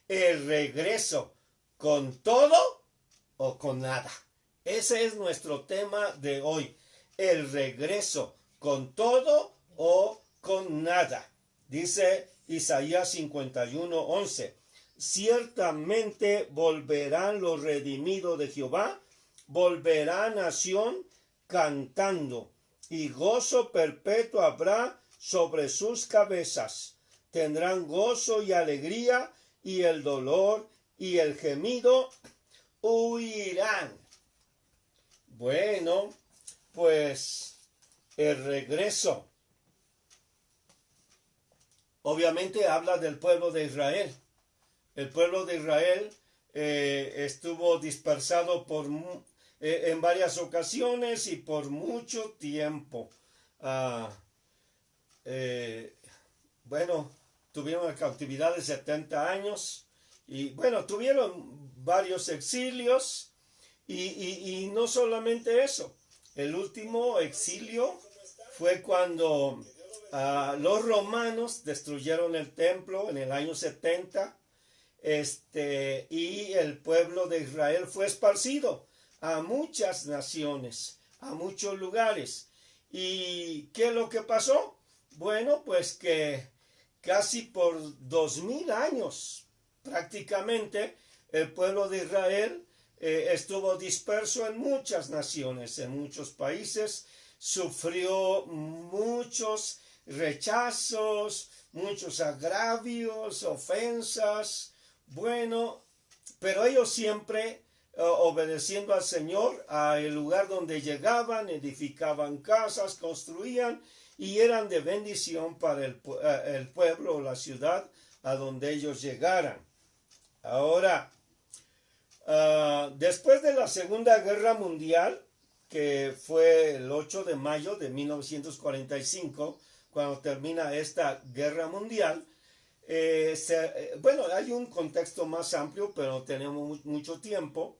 el regreso, con todo o con nada. Ese es nuestro tema de hoy. El regreso, con todo o con nada. Dice Isaías 51:11. Ciertamente volverán los redimidos de Jehová, volverá nación cantando, y gozo perpetuo habrá sobre sus cabezas. Tendrán gozo y alegría, y el dolor y el gemido huirán. Bueno, pues el regreso obviamente habla del pueblo de Israel. El pueblo de Israel estuvo dispersado en varias ocasiones y por mucho tiempo. Ah, eh, bueno, tuvieron la cautividad de 70 años y bueno, tuvieron varios exilios y no solamente eso. El último exilio fue cuando los romanos destruyeron el templo en el año 70, y el pueblo de Israel fue esparcido a muchas naciones, a muchos lugares. ¿Y qué es lo que pasó? Bueno, pues que casi por 2000 años prácticamente el pueblo de Israel estuvo disperso en muchas naciones, en muchos países, sufrió muchos rechazos, muchos agravios, ofensas. Bueno, pero ellos siempre obedeciendo al Señor, al lugar donde llegaban, edificaban casas, construían y eran de bendición para el pueblo o la ciudad a donde ellos llegaran. Ahora, después de la Segunda Guerra Mundial, que fue el 8 de mayo de 1945, cuando termina esta guerra mundial, bueno, hay un contexto más amplio, pero tenemos mucho tiempo.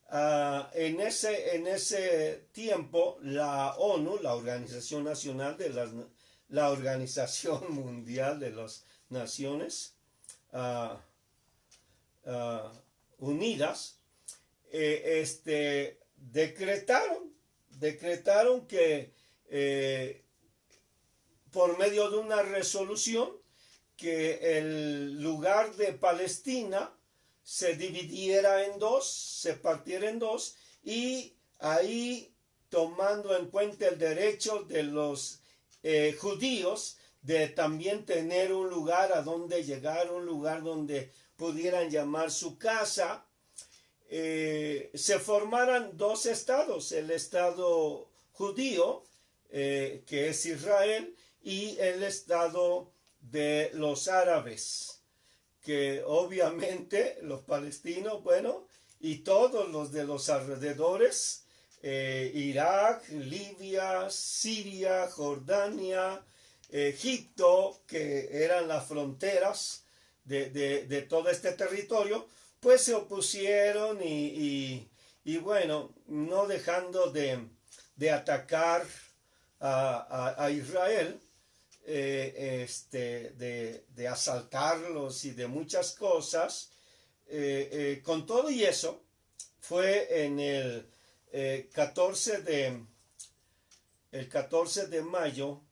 En ese tiempo, la ONU, la Organización Nacional de la Organización Mundial de las Naciones Unidas, decretaron que por medio de una resolución que el lugar de Palestina se dividiera en dos, se partiera en dos, y ahí tomando en cuenta el derecho de los judíos de también tener un lugar a donde llegar, un lugar donde pudieran llamar su casa, se formaran dos estados, el estado judío, que es Israel, y el estado de los árabes, que obviamente los palestinos, bueno, y todos los de los alrededores, Irak, Libia, Siria, Jordania, Egipto, que eran las fronteras de todo este territorio, pues se opusieron y bueno, no dejando de atacar a Israel, de asaltarlos y de muchas cosas. Con todo y eso, fue en el 14 de mayo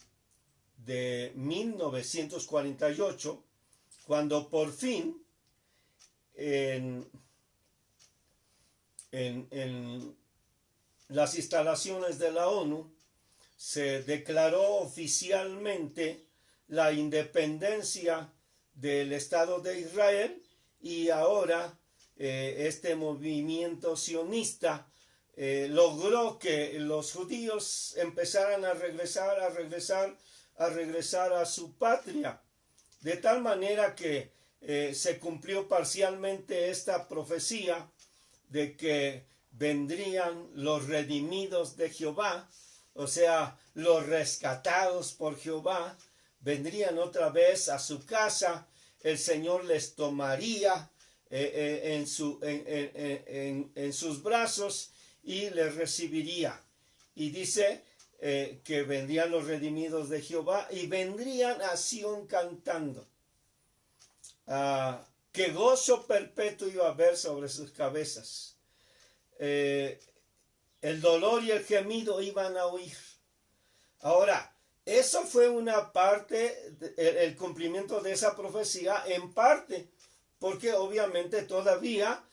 de 1948, cuando por fin en las instalaciones de la ONU se declaró oficialmente la independencia del Estado de Israel, y ahora este movimiento sionista logró que los judíos empezaran a regresar a su patria, de tal manera que se cumplió parcialmente esta profecía de que vendrían los redimidos de Jehová, o sea, los rescatados por Jehová, vendrían otra vez a su casa, el Señor les tomaría en sus brazos y les recibiría. Y dice que vendrían los redimidos de Jehová y vendrían a Sión cantando. que gozo perpetuo iba a haber sobre sus cabezas. El dolor y el gemido iban a huir. Ahora, eso fue una parte, el cumplimiento de esa profecía en parte, porque obviamente todavía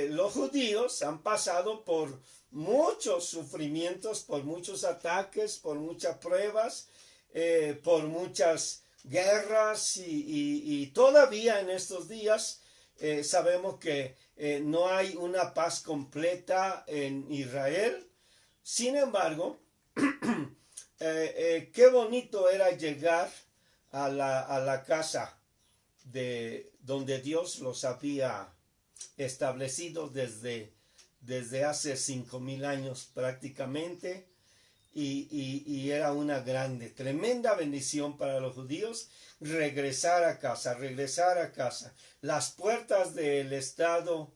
los judíos han pasado por muchos sufrimientos, por muchos ataques, por muchas pruebas, por muchas guerras y todavía en estos días sabemos que no hay una paz completa en Israel. Sin embargo, qué bonito era llegar a la casa de donde Dios los había establecido desde hace 5,000 años prácticamente, y era una grande, tremenda bendición para los judíos regresar a casa, regresar a casa. Las puertas del Estado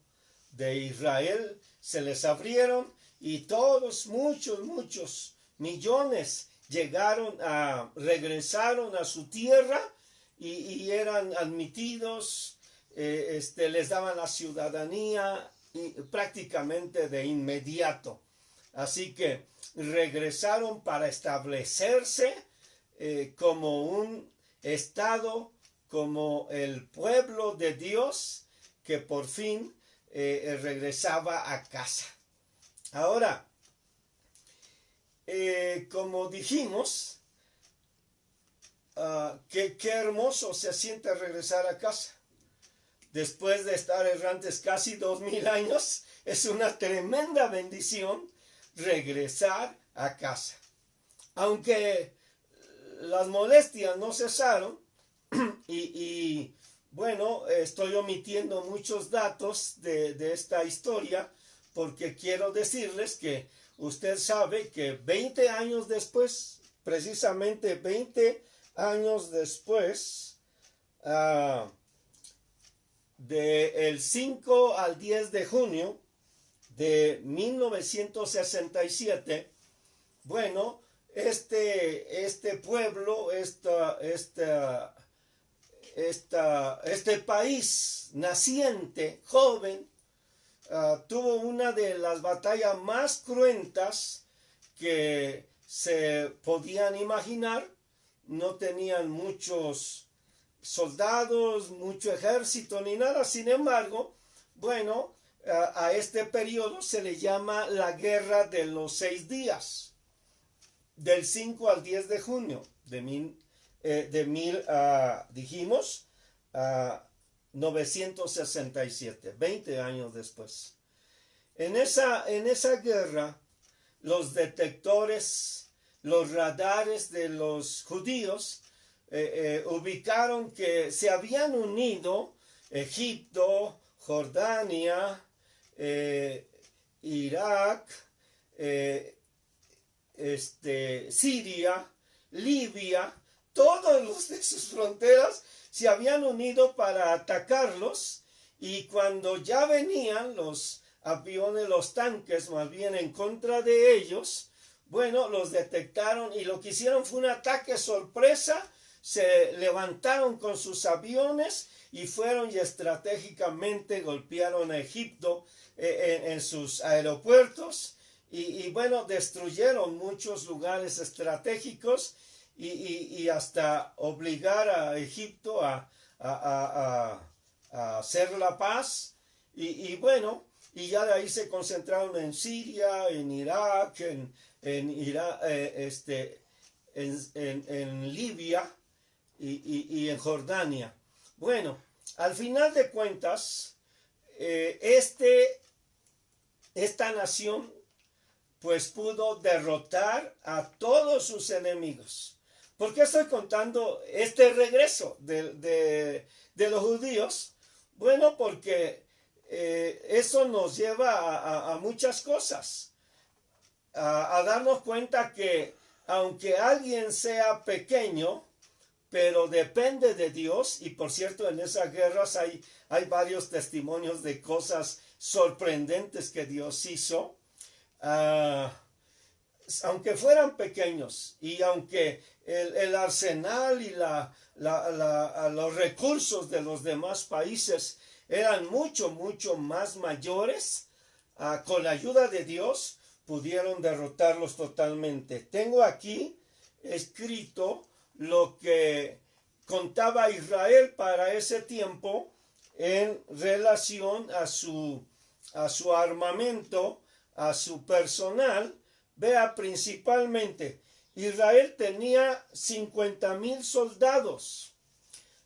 de Israel se les abrieron y todos, muchos millones regresaron a su tierra y eran admitidos, les daban la ciudadanía prácticamente de inmediato. Así que regresaron para establecerse como un estado, como el pueblo de Dios que por fin regresaba a casa. Ahora, como dijimos, qué hermoso se siente regresar a casa. Después de estar errantes casi 2,000 años, es una tremenda bendición regresar a casa. Aunque las molestias no cesaron, y bueno, estoy omitiendo muchos datos de esta historia, porque quiero decirles que usted sabe que 20 años después, precisamente 20 años después, del 5 al 10 de junio de 1967, bueno, este pueblo, este país naciente, joven, tuvo una de las batallas más cruentas que se podían imaginar. No tenían muchos soldados, mucho ejército ni nada. Sin embargo, bueno, a este periodo se le llama la Guerra de los 6 días, del 5 al 10 de junio de 967, 20 años después. En esa guerra, los detectores, los radares de los judíos ubicaron que se habían unido Egipto, Jordania, Irak, Siria, Libia, todos los de sus fronteras se habían unido para atacarlos, y cuando ya venían los aviones, los tanques más bien en contra de ellos, bueno, los detectaron y lo que hicieron fue un ataque sorpresa. Se levantaron con sus aviones y fueron y estratégicamente golpearon a Egipto en sus aeropuertos y bueno, destruyeron muchos lugares estratégicos y hasta obligar a Egipto a hacer la paz y bueno, y ya de ahí se concentraron en Siria, en Irak, en Libia y en Jordania. Bueno, al final de cuentas, esta nación pues pudo derrotar a todos sus enemigos. ¿Por qué estoy contando este regreso de los judíos? Bueno, porque eso nos lleva a muchas cosas. A darnos cuenta que aunque alguien sea pequeño, pero depende de Dios, y por cierto en esas guerras hay varios testimonios de cosas sorprendentes que Dios hizo, aunque fueran pequeños y aunque el arsenal y los recursos de los demás países eran mucho más mayores, con la ayuda de Dios pudieron derrotarlos totalmente. Tengo aquí escrito lo que contaba Israel para ese tiempo en relación a su armamento, a su personal. Vea, principalmente, Israel tenía 50,000 soldados,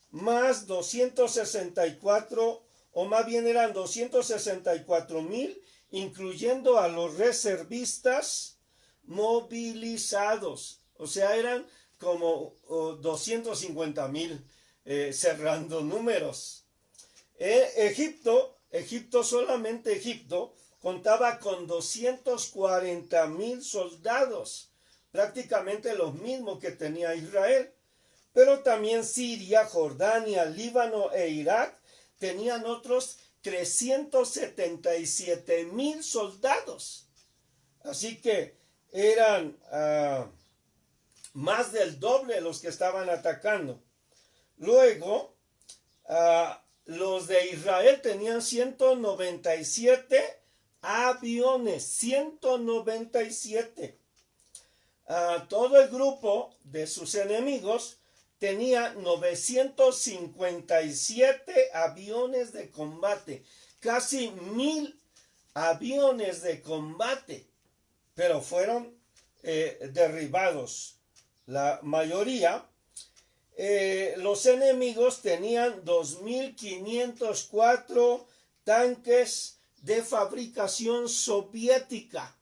más 264, o más bien eran 264,000, incluyendo a los reservistas movilizados. O sea, eran como 250,000, cerrando números. Egipto, solamente Egipto, contaba con 240,000 soldados, prácticamente los mismos que tenía Israel. Pero también Siria, Jordania, Líbano e Irak tenían otros 377,000 soldados. Así que eran más del doble los que estaban atacando. Luego, los de Israel tenían 197 aviones, 197. Todo el grupo de sus enemigos tenía 957 aviones de combate, casi 1,000 aviones de combate, pero fueron derribados. La mayoría. Los enemigos tenían 2,504 tanques de fabricación soviética.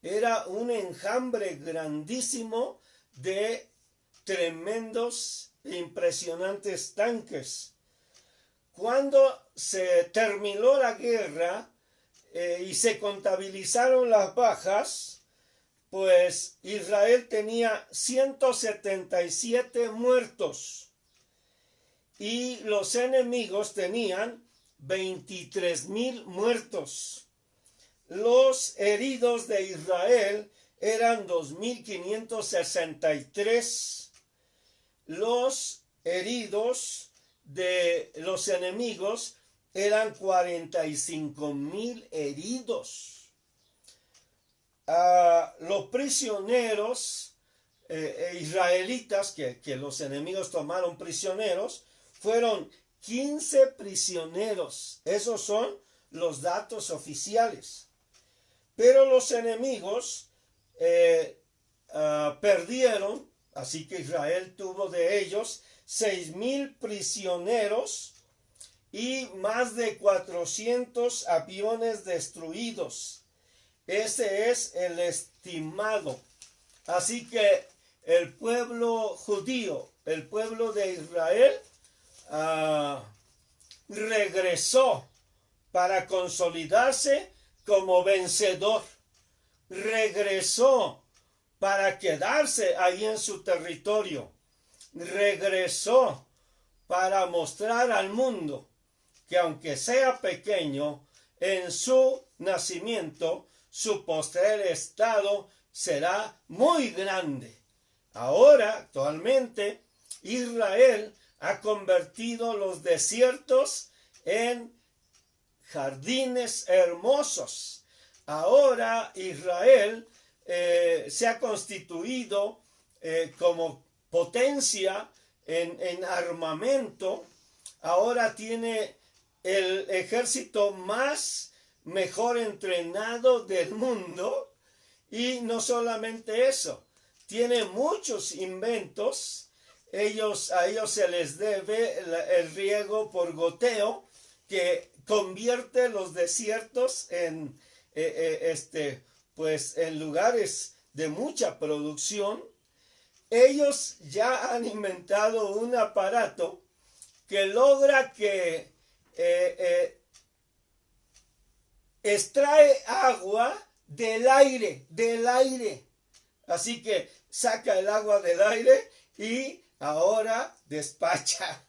Era un enjambre grandísimo de tremendos e impresionantes tanques. Cuando se terminó la guerra y se contabilizaron las bajas, pues Israel tenía 177 muertos y los enemigos tenían 23,000 muertos. Los heridos de Israel eran 2,563. Los heridos de los enemigos eran 45,000 heridos. Los prisioneros israelitas que los enemigos tomaron prisioneros fueron 15 prisioneros. Esos son los datos oficiales. Pero los enemigos perdieron, así que Israel tuvo de ellos 6,000 prisioneros y más de 400 aviones destruidos. Ese es el estimado. Así que el pueblo judío, el pueblo de Israel, regresó para consolidarse como vencedor. Regresó para quedarse ahí en su territorio. Regresó para mostrar al mundo que aunque sea pequeño, en su nacimiento, su postrer estado será muy grande. Ahora, actualmente, Israel ha convertido los desiertos en jardines hermosos. Ahora Israel se ha constituido como potencia en armamento. Ahora tiene el ejército mejor entrenado del mundo, y no solamente eso, tiene muchos inventos. A ellos se les debe el riego por goteo, que convierte los desiertos en lugares de mucha producción. Ellos ya han inventado un aparato que logra que extrae agua del aire. Así que saca el agua del aire y ahora despacha.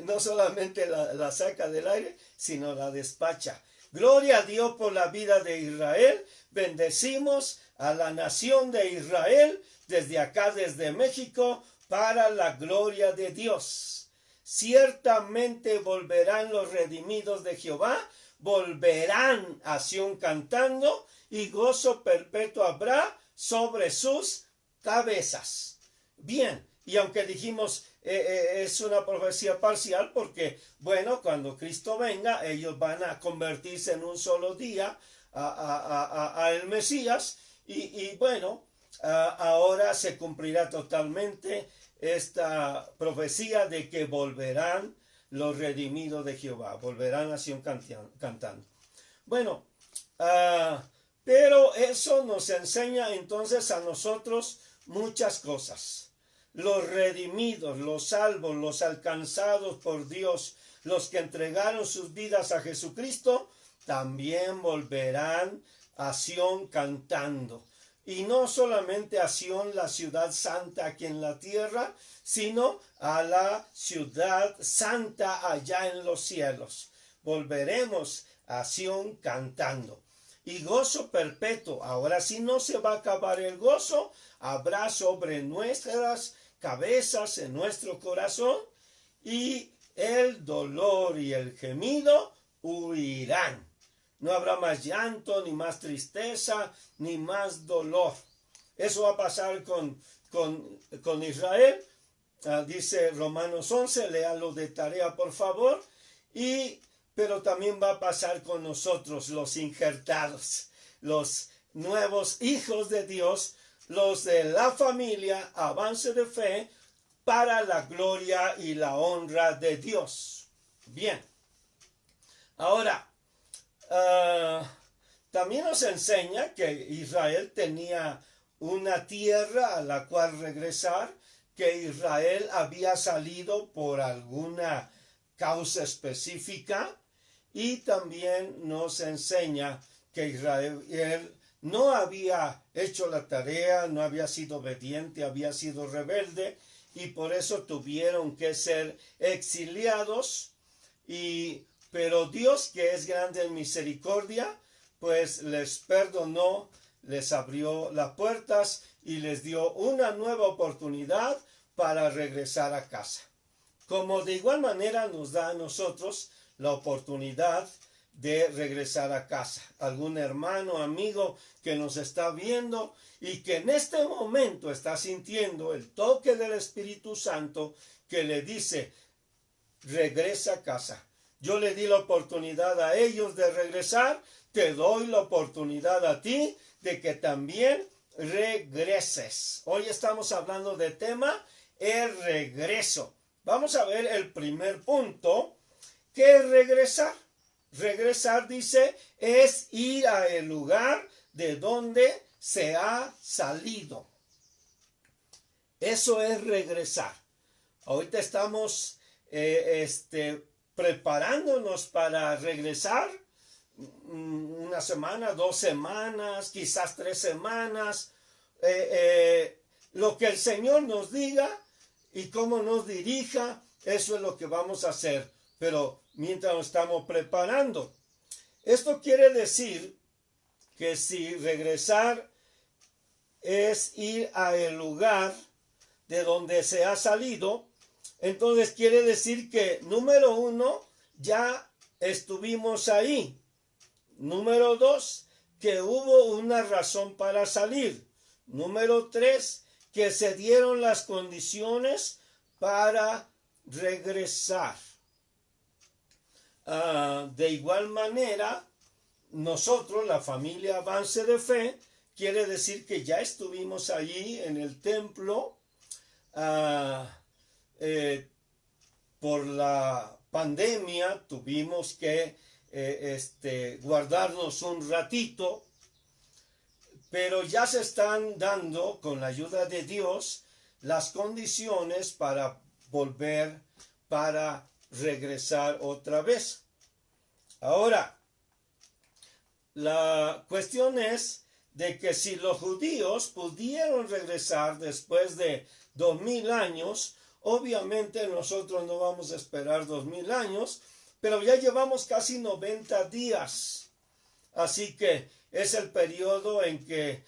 No solamente la saca del aire, sino la despacha. Gloria a Dios por la vida de Israel. Bendecimos a la nación de Israel desde acá, desde México, para la gloria de Dios. Ciertamente volverán los redimidos de Jehová, volverán a Sión cantando, y gozo perpetuo habrá sobre sus cabezas. Bien, y aunque dijimos es una profecía parcial, porque bueno, cuando Cristo venga, ellos van a convertirse en un solo día a el Mesías, y bueno, ahora se cumplirá totalmente esta profecía de que volverán los redimidos de Jehová, volverán a Sión cantando. Bueno, pero eso nos enseña entonces a nosotros muchas cosas. Los redimidos, los salvos, los alcanzados por Dios, los que entregaron sus vidas a Jesucristo, también volverán a Sión cantando. Y no solamente a Sión, la ciudad santa aquí en la tierra, sino a la ciudad santa allá en los cielos. Volveremos a Sión cantando. Y gozo perpetuo. Ahora sí no se va a acabar el gozo. Habrá sobre nuestras cabezas, en nuestro corazón. Y el dolor y el gemido huirán. No habrá más llanto, ni más tristeza, ni más dolor. Eso va a pasar con Israel. Dice Romanos 11, léalo de tarea por favor. Pero también va a pasar con nosotros, los injertados, los nuevos hijos de Dios, los de la familia, avance de fe, para la gloria y la honra de Dios. Bien. Ahora, también nos enseña que Israel tenía una tierra a la cual regresar, que Israel había salido por alguna causa específica, y también nos enseña que Israel no había hecho la tarea, no había sido obediente, había sido rebelde, y por eso tuvieron que ser exiliados. Pero Dios, que es grande en misericordia, pues les perdonó, les abrió las puertas y les dio una nueva oportunidad para regresar a casa. Como de igual manera nos da a nosotros la oportunidad de regresar a casa. Algún hermano, amigo que nos está viendo y que en este momento está sintiendo el toque del Espíritu Santo que le dice, regresa a casa. Yo le di la oportunidad a ellos de regresar, te doy la oportunidad a ti de que también regreses. Hoy estamos hablando de tema, el regreso. Vamos a ver el primer punto, que es regresar. Regresar, dice, es ir a el lugar de donde se ha salido. Eso es regresar. Ahorita estamos preparándonos para regresar, una semana, 2 semanas, quizás 3 semanas, lo que el Señor nos diga y cómo nos dirija, eso es lo que vamos a hacer, pero mientras nos estamos preparando. Esto quiere decir que si regresar es ir al lugar de donde se ha salido, entonces quiere decir que, número 1, ya estuvimos ahí. Número 2, que hubo una razón para salir. Número 3, que se dieron las condiciones para regresar. De igual manera, nosotros, la familia Avance de Fe, quiere decir que ya estuvimos allí en el templo, por la pandemia tuvimos que guardarnos un ratito, pero ya se están dando, con la ayuda de Dios, las condiciones para volver, para regresar otra vez. Ahora, la cuestión es de que si los judíos pudieron regresar después de 2000 años, obviamente nosotros no vamos a esperar 2000 años, pero ya llevamos casi 90 días. Así que es el periodo en que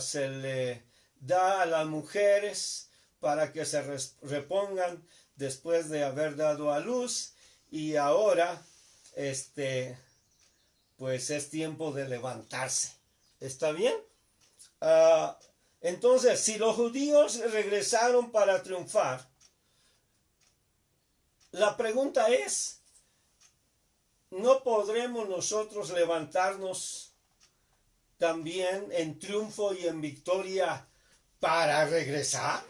se le da a las mujeres para que se repongan después de haber dado a luz, y ahora pues es tiempo de levantarse. ¿Está bien? Entonces, si los judíos regresaron para triunfar, la pregunta es, ¿no podremos nosotros levantarnos también en triunfo y en victoria para regresar?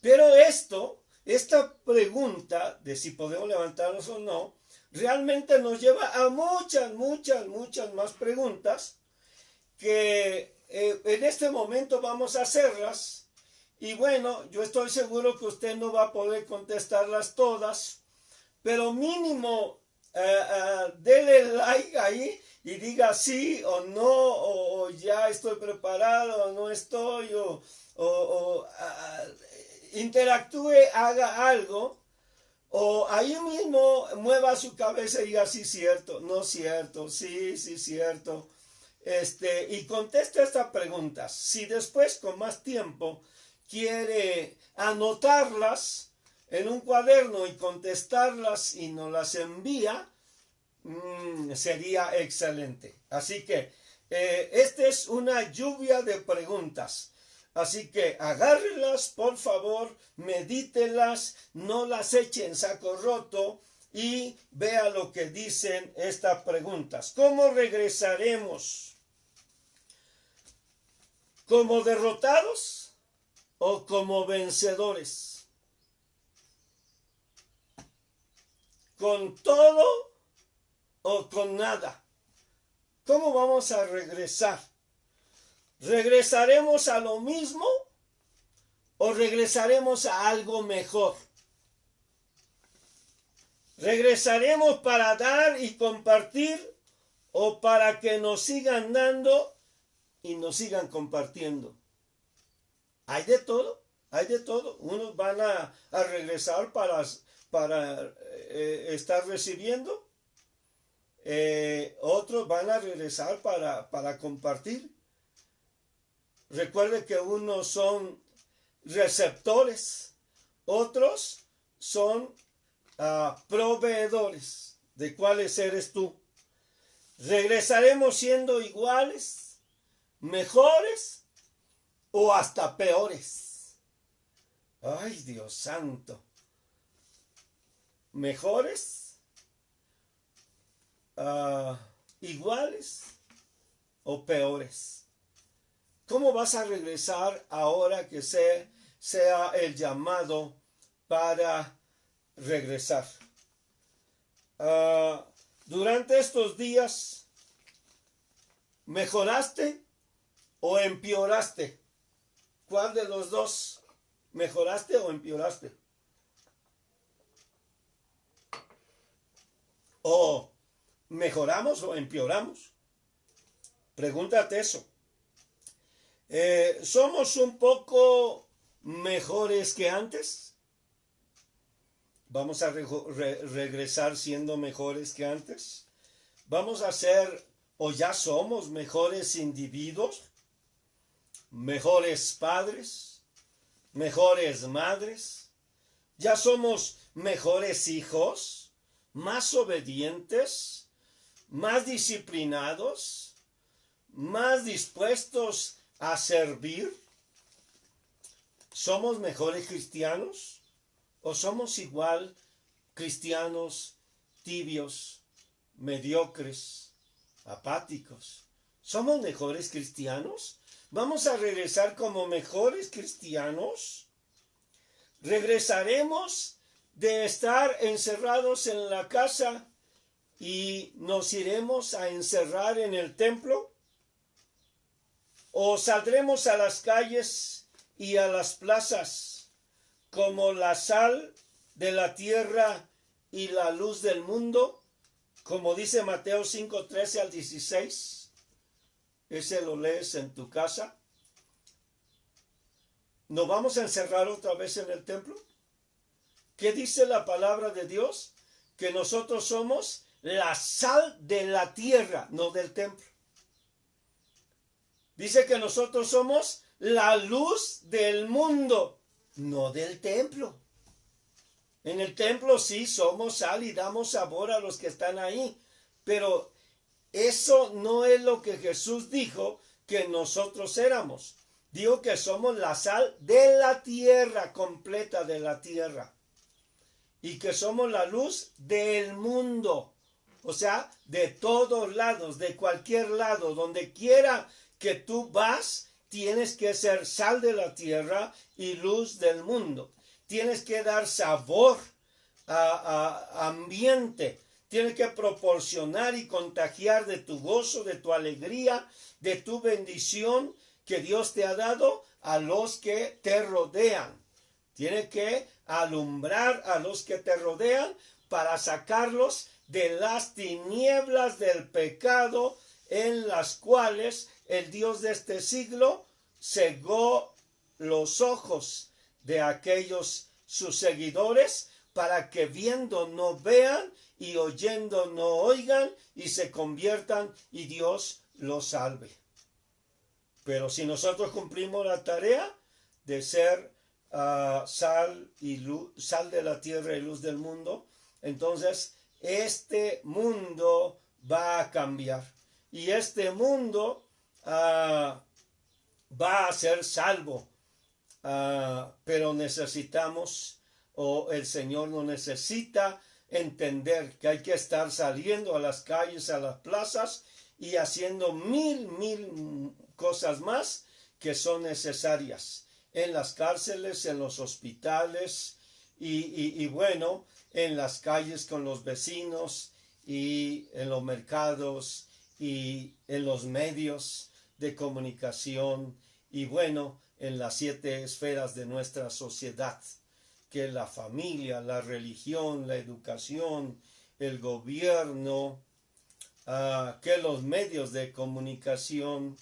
Pero esta pregunta de si podemos levantarnos o no, realmente nos lleva a muchas más preguntas que en este momento vamos a hacerlas. Y bueno, yo estoy seguro que usted no va a poder contestarlas todas, pero mínimo dele like ahí y diga sí o no, o ya estoy preparado, o no estoy, interactúe, haga algo, o ahí mismo mueva su cabeza y diga sí, cierto, no cierto, sí, cierto. Y conteste estas preguntas. Si después con más tiempo quiere anotarlas en un cuaderno y contestarlas y nos las envía, sería excelente. Así que esta es una lluvia de preguntas. Así que agárrelas, por favor, medítelas, no las eche en saco roto y vea lo que dicen estas preguntas. ¿Cómo regresaremos? ¿Como derrotados o como vencedores? ¿Con todo o con nada? ¿Cómo vamos a regresar? ¿Regresaremos a lo mismo o regresaremos a algo mejor? ¿Regresaremos para dar y compartir o para que nos sigan dando y nos sigan compartiendo? Hay de todo, hay de todo. Unos van a regresar para estar recibiendo, otros van a regresar para compartir. Recuerde que unos son receptores, otros son proveedores. ¿De cuáles eres tú? ¿Regresaremos siendo iguales, mejores o hasta peores? Ay, Dios santo. ¿Mejores? ¿Iguales o peores? ¿Cómo vas a regresar ahora que sea el llamado para regresar? Durante estos días, ¿mejoraste o empeoraste? ¿Cuál de los dos? ¿Mejoraste o empeoraste? ¿O mejoramos o empeoramos? Pregúntate eso. ¿Somos un poco mejores que antes? ¿Vamos a regresar siendo mejores que antes? ¿Vamos a ser o ya somos mejores individuos? ¿Mejores padres? ¿Mejores madres? ¿Ya somos mejores hijos? ¿Más obedientes? ¿Más disciplinados? ¿Más dispuestos a servir? ¿Somos mejores cristianos? ¿O somos igual cristianos tibios, mediocres, apáticos? ¿Somos mejores cristianos? ¿Vamos a regresar como mejores cristianos? ¿Regresaremos de estar encerrados en la casa y nos iremos a encerrar en el templo? ¿O saldremos a las calles y a las plazas como la sal de la tierra y la luz del mundo? Como dice Mateo 5, 13 al 16. Ese lo lees en tu casa. ¿Nos vamos a encerrar otra vez en el templo? ¿Qué dice la palabra de Dios? Que nosotros somos la sal de la tierra, no del templo. Dice que nosotros somos la luz del mundo, no del templo. En el templo sí somos sal y damos sabor a los que están ahí, pero eso no es lo que Jesús dijo que nosotros éramos. Dijo que somos la sal de la tierra, completa de la tierra. Y que somos la luz del mundo. O sea, de todos lados, de cualquier lado, donde quiera que tú vas, tienes que ser sal de la tierra y luz del mundo. Tienes que dar sabor a ambiente. Tienes que proporcionar y contagiar de tu gozo, de tu alegría, de tu bendición que Dios te ha dado a los que te rodean. Tienes que alumbrar a los que te rodean para sacarlos de las tinieblas del pecado en las cuales el Dios de este siglo cegó los ojos de aquellos sus seguidores para que viendo no vean y oyendo no oigan y se conviertan y Dios los salve. Pero si nosotros cumplimos la tarea de ser sal y luz, sal de la tierra y luz del mundo, entonces este mundo va a cambiar y este mundo va a ser salvo. Pero necesitamos, o el Señor nos necesita entender que hay que estar saliendo a las calles, a las plazas y haciendo mil cosas más que son necesarias en las cárceles, en los hospitales y bueno, en las calles con los vecinos y en los mercados y en los medios de comunicación y bueno, en las 7 esferas de nuestra sociedad, que es la familia, la religión, la educación, el gobierno, que los medios de comunicación,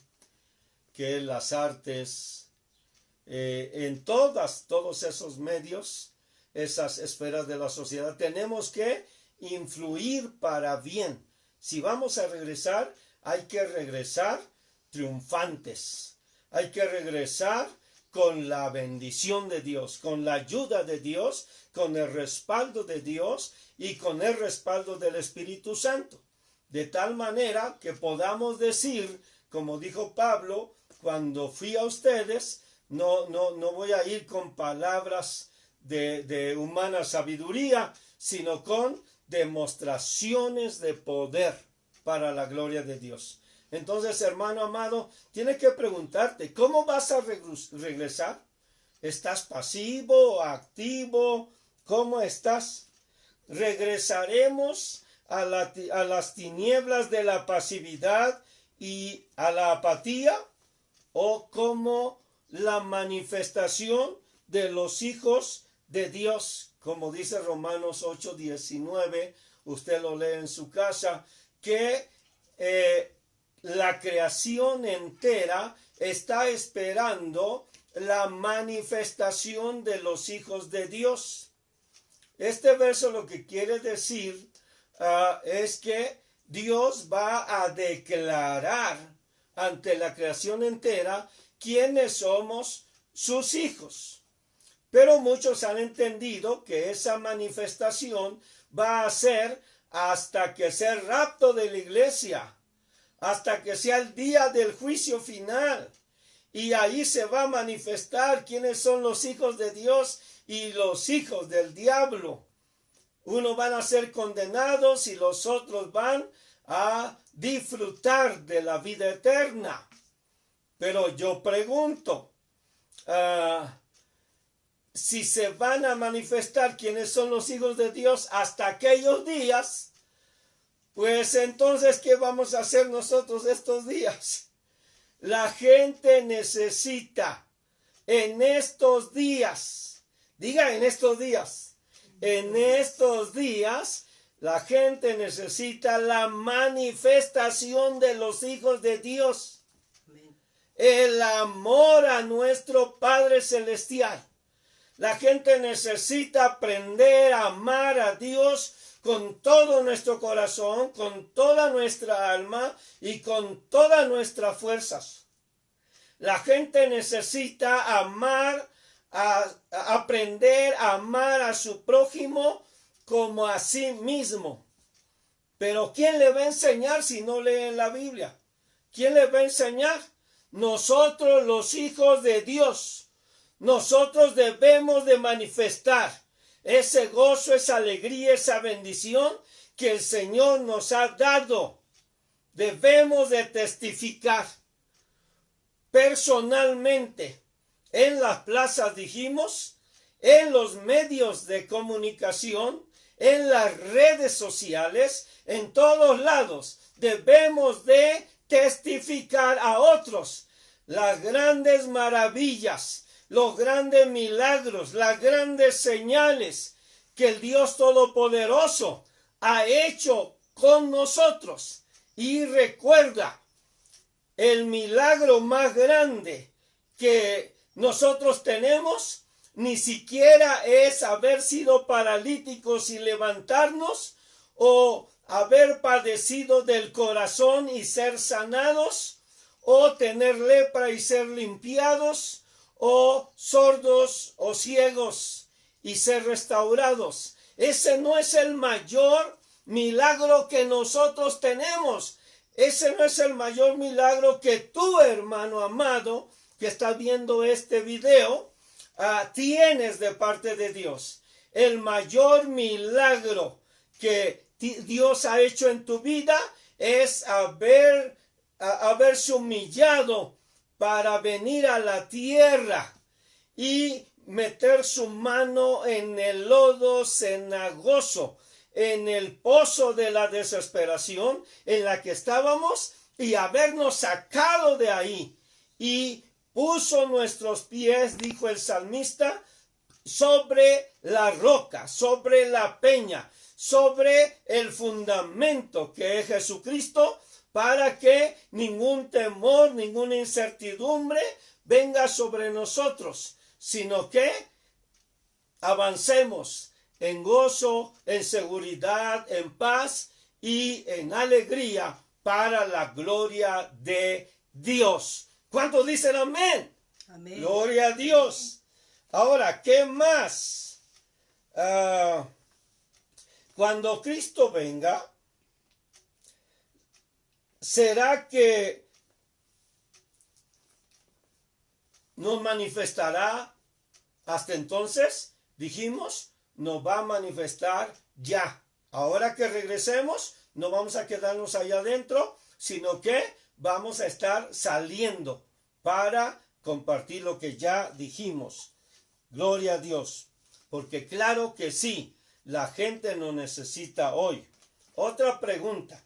que las artes, en todos esos medios, esas esferas de la sociedad, tenemos que influir para bien. Si vamos a regresar, hay que regresar triunfantes. Hay que regresar con la bendición de Dios, con la ayuda de Dios, con el respaldo de Dios y con el respaldo del Espíritu Santo. De tal manera que podamos decir, como dijo Pablo, cuando fui a ustedes, no voy a ir con palabras de humana sabiduría, sino con demostraciones de poder para la gloria de Dios. Entonces, hermano amado, tienes que preguntarte, ¿cómo vas a regresar? ¿Estás pasivo, activo? ¿Cómo estás? ¿Regresaremos a las tinieblas de la pasividad y a la apatía? ¿O como la manifestación de los hijos de Dios? Como dice Romanos 8:19, usted lo lee en su casa, que la creación entera está esperando la manifestación de los hijos de Dios. Este verso lo que quiere decir es que Dios va a declarar ante la creación entera quiénes somos sus hijos. Pero muchos han entendido que esa manifestación va a ser hasta que sea el rapto de la iglesia, hasta que sea el día del juicio final. Y ahí se va a manifestar quiénes son los hijos de Dios y los hijos del diablo. Unos van a ser condenados y los otros van a disfrutar de la vida eterna. Pero yo pregunto, si se van a manifestar quiénes son los hijos de Dios hasta aquellos días, pues entonces, ¿qué vamos a hacer nosotros estos días? La gente necesita en estos días, diga en estos días, la gente necesita la manifestación de los hijos de Dios. Amén. El amor a nuestro Padre Celestial. La gente necesita aprender a amar a Dios con todo nuestro corazón, con toda nuestra alma y con todas nuestras fuerzas. La gente necesita aprender a amar a su prójimo como a sí mismo. Pero ¿quién le va a enseñar si no lee la Biblia? ¿Quién le va a enseñar? Nosotros, los hijos de Dios. Nosotros debemos de manifestar ese gozo, esa alegría, esa bendición que el Señor nos ha dado. Debemos de testificar personalmente en las plazas, dijimos, en los medios de comunicación, en las redes sociales, en todos lados. Debemos de testificar a otros las grandes maravillas, los grandes milagros, las grandes señales que el Dios Todopoderoso ha hecho con nosotros. Y recuerda, el milagro más grande que nosotros tenemos ni siquiera es haber sido paralíticos y levantarnos, o haber padecido del corazón y ser sanados, o tener lepra y ser limpiados, o sordos o ciegos y ser restaurados. Ese no es el mayor milagro que nosotros tenemos. Ese no es el mayor milagro que tú, hermano amado, que estás viendo este video, tienes de parte de Dios. El mayor milagro que Dios ha hecho en tu vida es haberse humillado para venir a la tierra y meter su mano en el lodo cenagoso, en el pozo de la desesperación en la que estábamos, y habernos sacado de ahí, y puso nuestros pies, dijo el salmista, sobre la roca, sobre la peña, sobre el fundamento que es Jesucristo, para que ningún temor, ninguna incertidumbre venga sobre nosotros, sino que avancemos en gozo, en seguridad, en paz y en alegría para la gloria de Dios. ¿Cuántos dicen amén? Amén. Gloria a Dios. Ahora, ¿qué más? Cuando Cristo venga, ¿será que nos manifestará hasta entonces? Dijimos, nos va a manifestar ya. Ahora que regresemos, no vamos a quedarnos allá adentro, sino que vamos a estar saliendo para compartir lo que ya dijimos. Gloria a Dios. Porque claro que sí, la gente nos necesita hoy. Otra pregunta.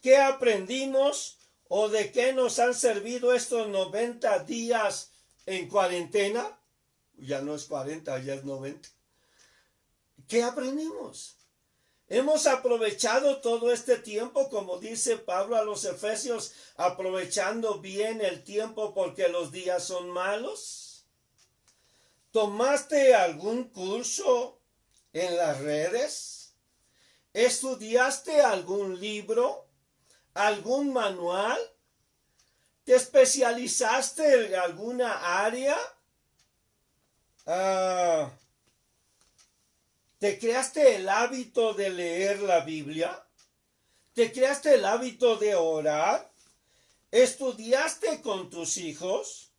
¿Qué aprendimos o de qué nos han servido estos 90 días en cuarentena? Ya no es 40, ya es 90. ¿Qué aprendimos? Hemos aprovechado todo este tiempo, como dice Pablo a los Efesios, aprovechando bien el tiempo porque los días son malos. ¿Tomaste algún curso en las redes? ¿Estudiaste algún libro? ¿Algún manual? ¿Te especializaste en alguna área? ¿Te creaste el hábito de leer la Biblia? ¿Te creaste el hábito de orar? ¿Estudiaste con tus hijos?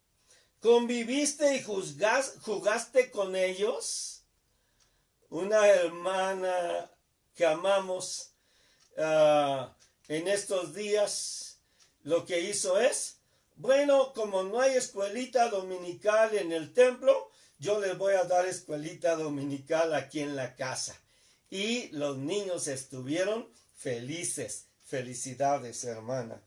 ¿Conviviste y jugaste con ellos? Una hermana que amamos en estos días lo que hizo es, bueno, como no hay escuelita dominical en el templo, yo les voy a dar escuelita dominical aquí en la casa. Y los niños estuvieron felices. Felicidades, hermana.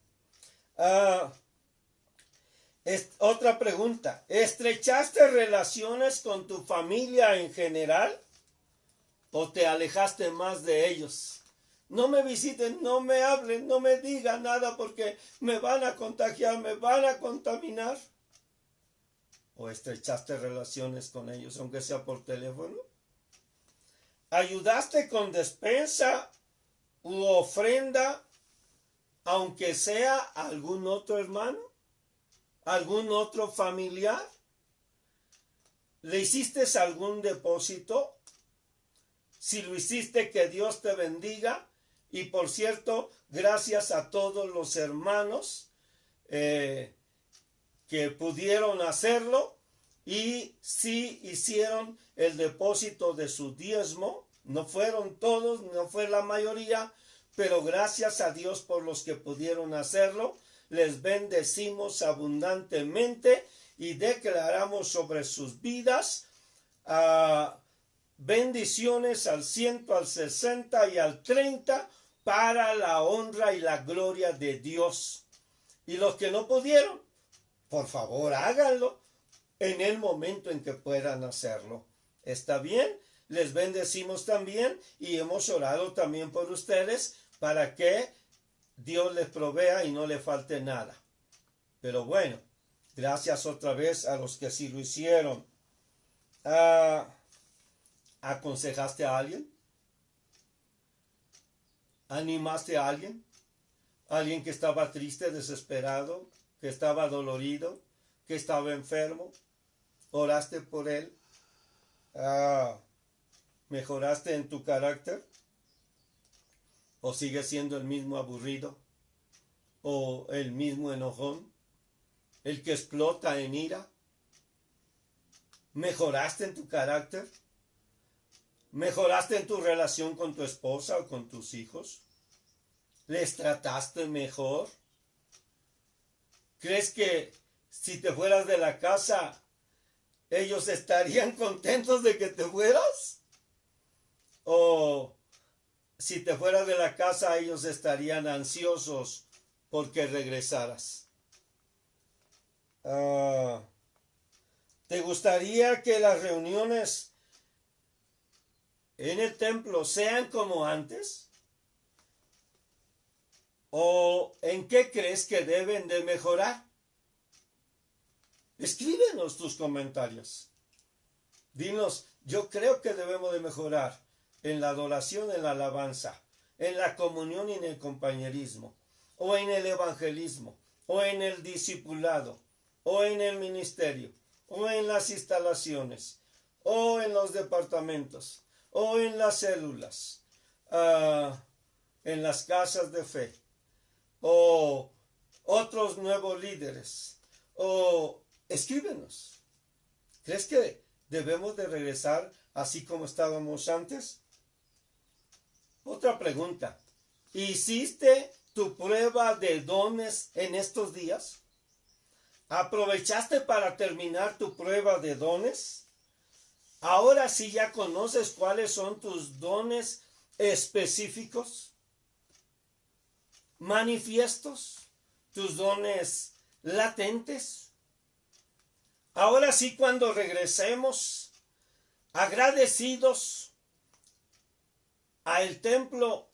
Otra pregunta. ¿Estrechaste relaciones con tu familia en general? ¿O te alejaste más de ellos? No me visiten, no me hablen, no me digan nada porque me van a contagiar, me van a contaminar. o estrechaste relaciones con ellos, aunque sea por teléfono? ¿Ayudaste con despensa u ofrenda, aunque sea algún otro hermano, algún otro familiar? ¿Le hiciste algún depósito? Si lo hiciste, que Dios te bendiga. Y por cierto, gracias a todos los hermanos que pudieron hacerlo y sí hicieron el depósito de su diezmo. No fueron todos, no fue la mayoría, pero gracias a Dios por los que pudieron hacerlo. Les bendecimos abundantemente y declaramos sobre sus vidas bendiciones al 100, al 60 y al 30 para la honra y la gloria de Dios. Y los que no pudieron, por favor háganlo en el momento en que puedan hacerlo. ¿Está bien? Les bendecimos también y hemos orado también por ustedes para que Dios les provea y no le falte nada. Pero bueno, gracias otra vez a los que sí lo hicieron. ¿Aconsejaste a alguien? ¿Animaste a alguien? ¿Alguien que estaba triste, desesperado, que estaba dolorido, que estaba enfermo? ¿Oraste por él? ¿Mejoraste en tu carácter? ¿O sigues siendo el mismo aburrido? ¿O el mismo enojón? ¿El que explota en ira? ¿Mejoraste en tu carácter? ¿Mejoraste en tu relación con tu esposa o con tus hijos? ¿Les trataste mejor? ¿Crees que si te fueras de la casa, ellos estarían contentos de que te fueras? ¿O si te fueras de la casa, ellos estarían ansiosos porque regresaras? ¿Te gustaría que las reuniones en el templo sean como antes? ¿O en qué crees que deben de mejorar? Escríbenos tus comentarios. Dinos, yo creo que debemos de mejorar en la adoración, en la alabanza, en la comunión y en el compañerismo, o en el evangelismo, o en el discipulado, o en el ministerio, o en las instalaciones, o en los departamentos, o en las células, en las casas de fe, o otros nuevos líderes, o escríbenos. ¿Crees que debemos de regresar así como estábamos antes? Otra pregunta. ¿Hiciste tu prueba de dones en estos días? ¿Aprovechaste para terminar tu prueba de dones? Ahora sí ya conoces cuáles son tus dones específicos, manifiestos, tus dones latentes. Ahora sí, cuando regresemos agradecidos al templo,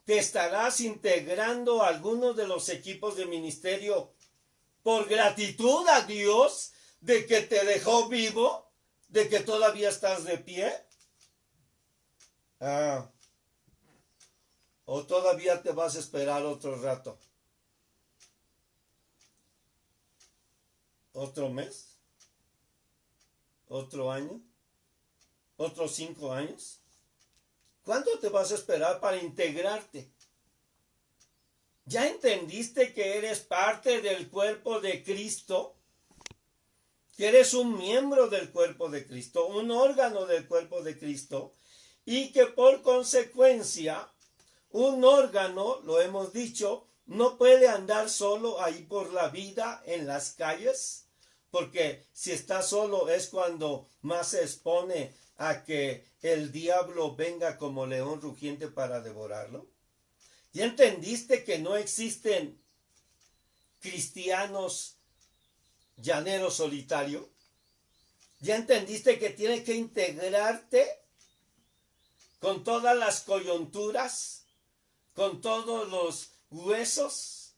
te estarás integrando a algunos de los equipos de ministerio por gratitud a Dios de que te dejó vivo, de que todavía estás de pie. ¿O todavía te vas a esperar otro rato? ¿Otro mes? ¿Otro año? ¿Otros 5 años? ¿Cuánto te vas a esperar para integrarte? ¿Ya entendiste que eres parte del cuerpo de Cristo? Que eres un miembro del cuerpo de Cristo, un órgano del cuerpo de Cristo, y que por consecuencia un órgano, lo hemos dicho, no puede andar solo ahí por la vida en las calles, porque si está solo es cuando más se expone a que el diablo venga como león rugiente para devorarlo. ¿Ya entendiste que no existen cristianos llaneros solitarios? ¿Ya entendiste que tienes que integrarte con todas las coyunturas, con todos los huesos,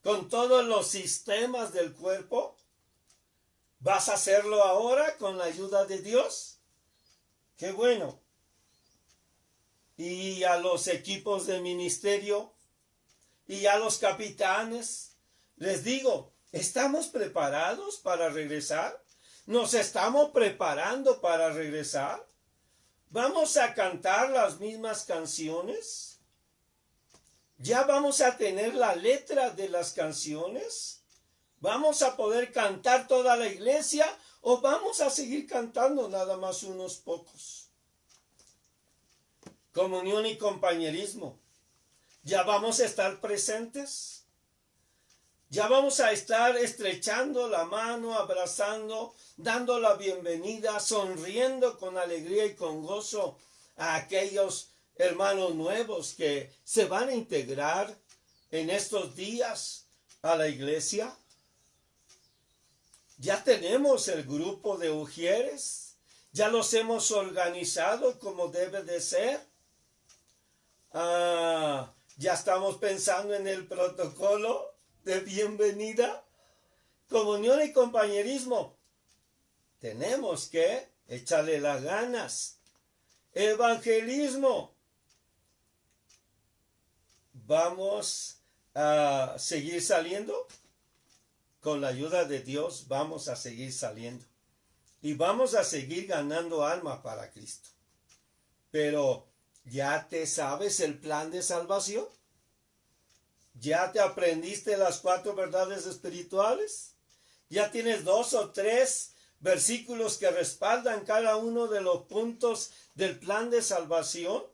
con todos los sistemas del cuerpo? ¿Vas a hacerlo ahora con la ayuda de Dios? ¡Qué bueno! Y a los equipos de ministerio y a los capitanes, les digo, ¿estamos preparados para regresar? ¿Nos estamos preparando para regresar? ¿Vamos a cantar las mismas canciones? ¿Ya vamos a tener la letra de las canciones? ¿Vamos a poder cantar toda la iglesia o vamos a seguir cantando nada más unos pocos? Comunión y compañerismo. ¿Ya vamos a estar presentes? ¿Ya vamos a estar estrechando la mano, abrazando, dando la bienvenida, sonriendo con alegría y con gozo a aquellos hermanos nuevos que se van a integrar en estos días a la iglesia? Ya tenemos el grupo de ujieres, ya los hemos organizado como debe de ser. Ya estamos pensando en el protocolo de bienvenida, comunión y compañerismo. Tenemos que echarle las ganas. Evangelismo. Vamos a seguir saliendo. Con la ayuda de Dios vamos a seguir saliendo. Y vamos a seguir ganando alma para Cristo. Pero, ¿ya te sabes el plan de salvación? ¿Ya te aprendiste las 4 verdades espirituales? ¿Ya tienes 2 o 3 versículos que respaldan cada uno de los puntos del plan de salvación?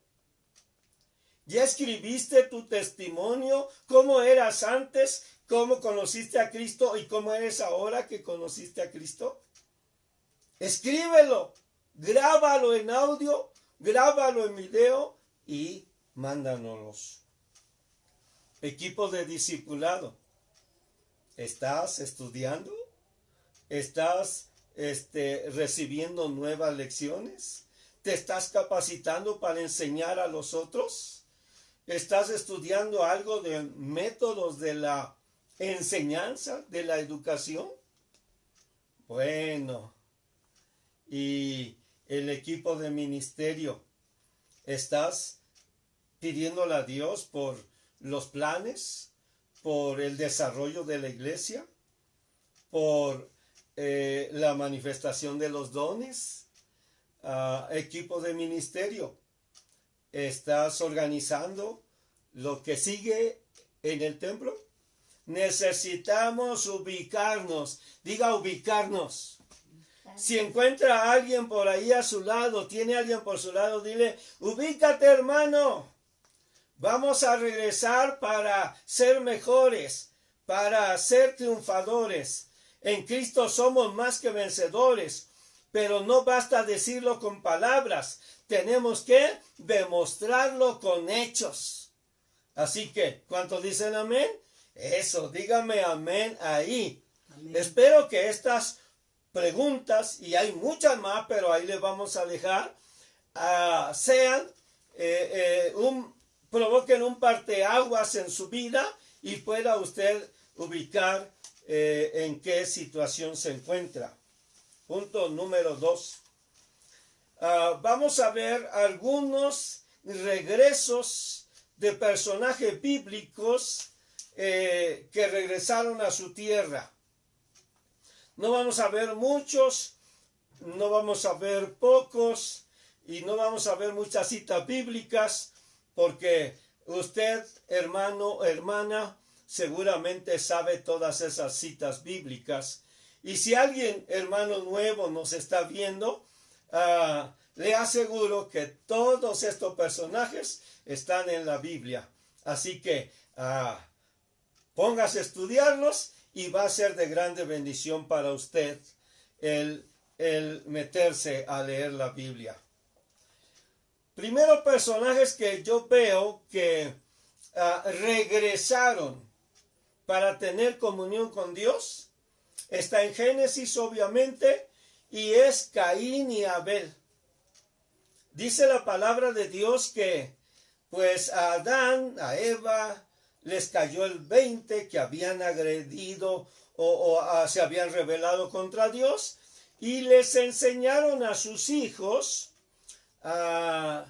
¿Ya escribiste tu testimonio? ¿Cómo eras antes? ¿Cómo conociste a Cristo? ¿Y cómo eres ahora que conociste a Cristo? Escríbelo, grábalo en audio, grábalo en video y mándanoslos. Equipo de discipulado. ¿Estás estudiando? ¿Estás recibiendo nuevas lecciones? ¿Te estás capacitando para enseñar a los otros? ¿Estás estudiando algo de métodos de la enseñanza, de la educación? Bueno, y el equipo de ministerio, ¿estás pidiéndole a Dios por los planes, por el desarrollo de la iglesia, por la manifestación de los dones? Equipo de ministerio, ¿estás organizando lo que sigue en el templo? Necesitamos ubicarnos. Diga ubicarnos. Si encuentra a alguien por ahí a su lado, tiene a alguien por su lado, dile, ubícate, hermano. Vamos a regresar para ser mejores, para ser triunfadores. En Cristo somos más que vencedores, pero no basta decirlo con palabras. Tenemos que demostrarlo con hechos. Así que, ¿cuántos dicen amén? Eso, dígame amén ahí. Amén. Espero que estas preguntas, y hay muchas más, pero ahí les vamos a dejar, sean provoquen un parteaguas en su vida y pueda usted ubicar en qué situación se encuentra. Punto número 2. Vamos a ver algunos regresos de personajes bíblicos que regresaron a su tierra. No vamos a ver muchos, no vamos a ver pocos y no vamos a ver muchas citas bíblicas porque usted, hermano, hermana, seguramente sabe todas esas citas bíblicas. Y si alguien, hermano nuevo, nos está viendo, le aseguro que todos estos personajes están en la Biblia. Así que póngase a estudiarlos y va a ser de grande bendición para usted el meterse a leer la Biblia. Primero, personajes que yo veo que regresaron para tener comunión con Dios. Está en Génesis, obviamente, y es Caín y Abel. Dice la palabra de Dios que, pues, a Adán, a Eva, les cayó el 20 que habían agredido se habían rebelado contra Dios, y les enseñaron a sus hijos la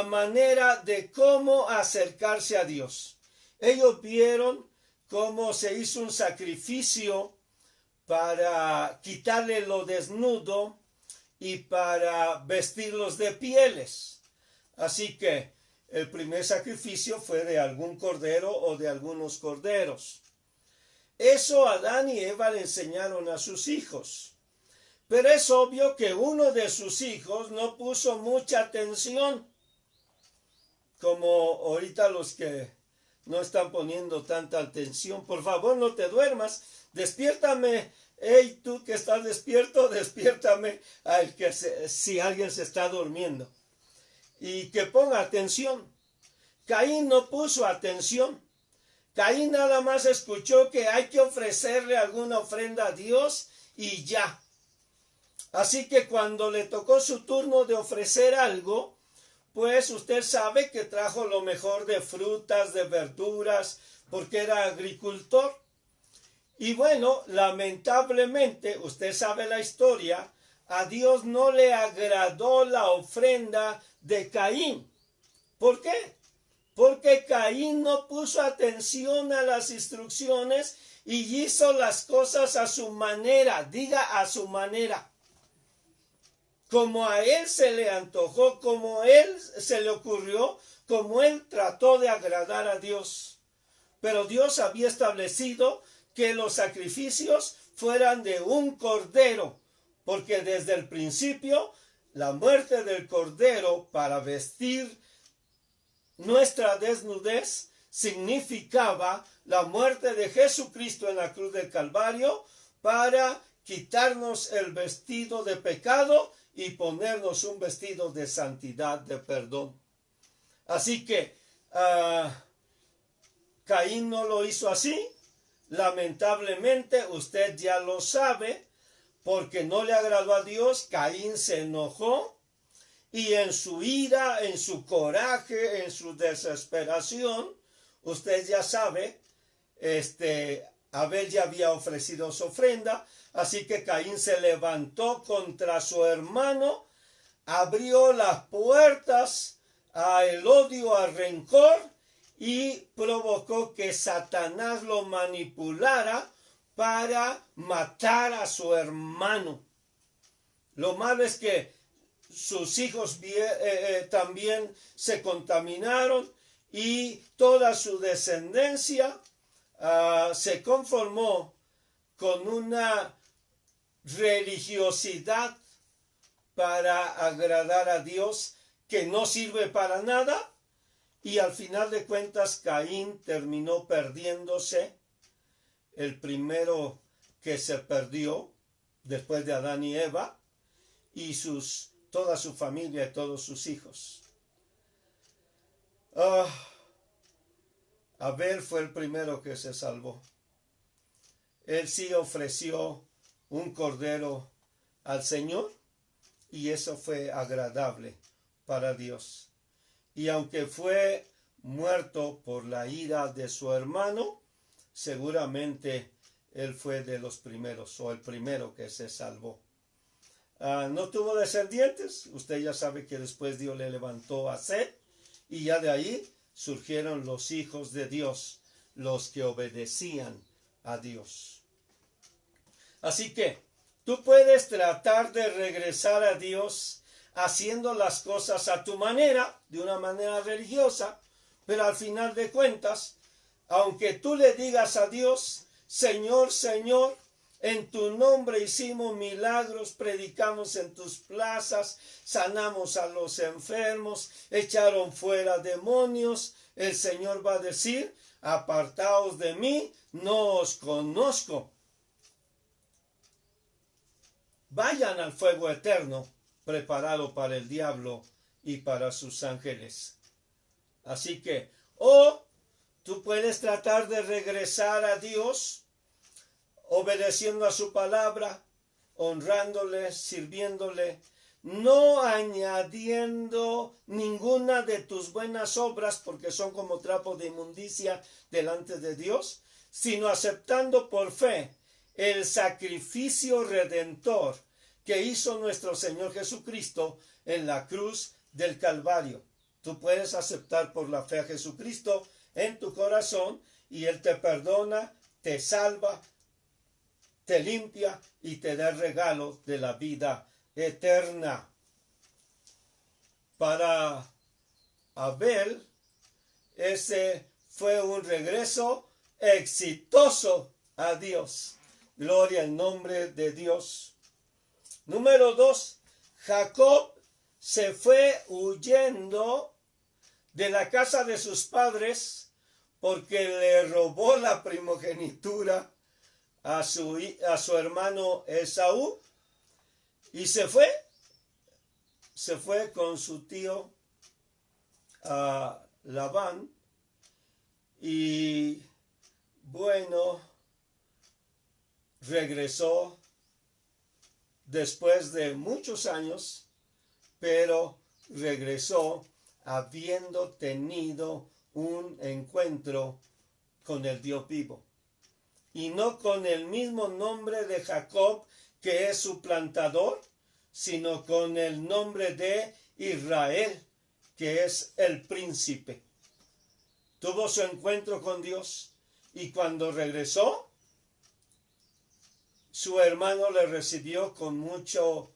manera de cómo acercarse a Dios. Ellos vieron cómo se hizo un sacrificio para quitarle lo desnudo y para vestirlos de pieles. Así que el primer sacrificio fue de algún cordero o de algunos corderos. Eso Adán y Eva le enseñaron a sus hijos. Pero es obvio que uno de sus hijos no puso mucha atención, como ahorita los que no están poniendo tanta atención. Por favor, no te duermas, despiértame. Hey, tú que estás despierto, despiértame si alguien se está durmiendo. Y que ponga atención. Caín no puso atención. Caín nada más escuchó que hay que ofrecerle alguna ofrenda a Dios y ya. Así que cuando le tocó su turno de ofrecer algo, pues usted sabe que trajo lo mejor de frutas, de verduras, porque era agricultor. Y bueno, lamentablemente, usted sabe la historia, a Dios no le agradó la ofrenda de Caín. ¿Por qué? Porque Caín no puso atención a las instrucciones y hizo las cosas a su manera, diga a su manera. Como a él se le antojó, como a él se le ocurrió, como él trató de agradar a Dios. Pero Dios había establecido que los sacrificios fueran de un cordero, porque desde el principio la muerte del cordero para vestir nuestra desnudez significaba la muerte de Jesucristo en la cruz del Calvario para quitarnos el vestido de pecado y ponernos un vestido de santidad, de perdón. Así que Caín no lo hizo así. Lamentablemente usted ya lo sabe, porque no le agradó a Dios. Caín se enojó y en su ira, en su coraje, en su desesperación, usted ya sabe, Abel ya había ofrecido su ofrenda. Así que Caín se levantó contra su hermano, abrió las puertas al odio, al rencor, y provocó que Satanás lo manipulara para matar a su hermano. Lo malo es que sus hijos también se contaminaron y toda su descendencia se conformó con una religiosidad para agradar a Dios que no sirve para nada, y al final de cuentas Caín terminó perdiéndose, el primero que se perdió después de Adán y Eva, y toda su familia y todos sus hijos. Abel fue el primero que se salvó. Él sí ofreció un cordero al Señor y eso fue agradable para Dios. Y aunque fue muerto por la ira de su hermano, seguramente él fue de los primeros o el primero que se salvó. No tuvo descendientes. Usted ya sabe que después Dios le levantó a Set y ya de ahí surgieron los hijos de Dios, los que obedecían a Dios. Así que tú puedes tratar de regresar a Dios haciendo las cosas a tu manera, de una manera religiosa, pero al final de cuentas, aunque tú le digas a Dios, Señor, Señor, en tu nombre hicimos milagros, predicamos en tus plazas, sanamos a los enfermos, echaron fuera demonios, el Señor va a decir, apartaos de mí, no os conozco. Vayan al fuego eterno preparado para el diablo y para sus ángeles. Así que, tú puedes tratar de regresar a Dios, obedeciendo a su palabra, honrándole, sirviéndole, no añadiendo ninguna de tus buenas obras, porque son como trapo de inmundicia delante de Dios, sino aceptando por fe el sacrificio redentor que hizo nuestro Señor Jesucristo en la cruz del Calvario. Tú puedes aceptar por la fe a Jesucristo en tu corazón y Él te perdona, te salva, te limpia y te da el regalo de la vida eterna. Para Abel, ese fue un regreso exitoso a Dios. Gloria al nombre de Dios. Número 2. Jacob se fue huyendo de la casa de sus padres porque le robó la primogenitura a su hermano Esaú y se fue con su tío Labán. Y bueno, regresó después de muchos años, pero regresó habiendo tenido un encuentro con el Dios vivo. Y no con el mismo nombre de Jacob, que es su plantador, sino con el nombre de Israel, que es el príncipe. Tuvo su encuentro con Dios y cuando regresó, su hermano le recibió con mucho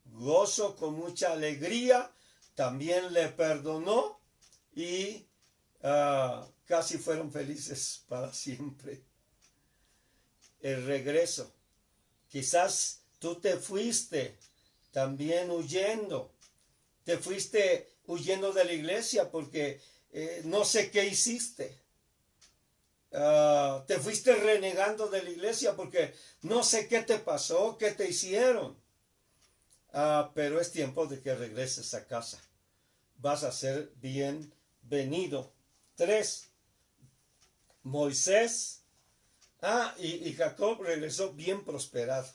gozo, con mucha alegría, también le perdonó y casi fueron felices para siempre. El regreso. Quizás tú te fuiste también huyendo. Te fuiste huyendo de la iglesia porque no sé qué hiciste. Te fuiste renegando de la iglesia porque no sé qué te pasó, qué te hicieron. Pero es tiempo de que regreses a casa. Vas a ser bienvenido. 3. Moisés. Y Jacob regresó bien prosperado.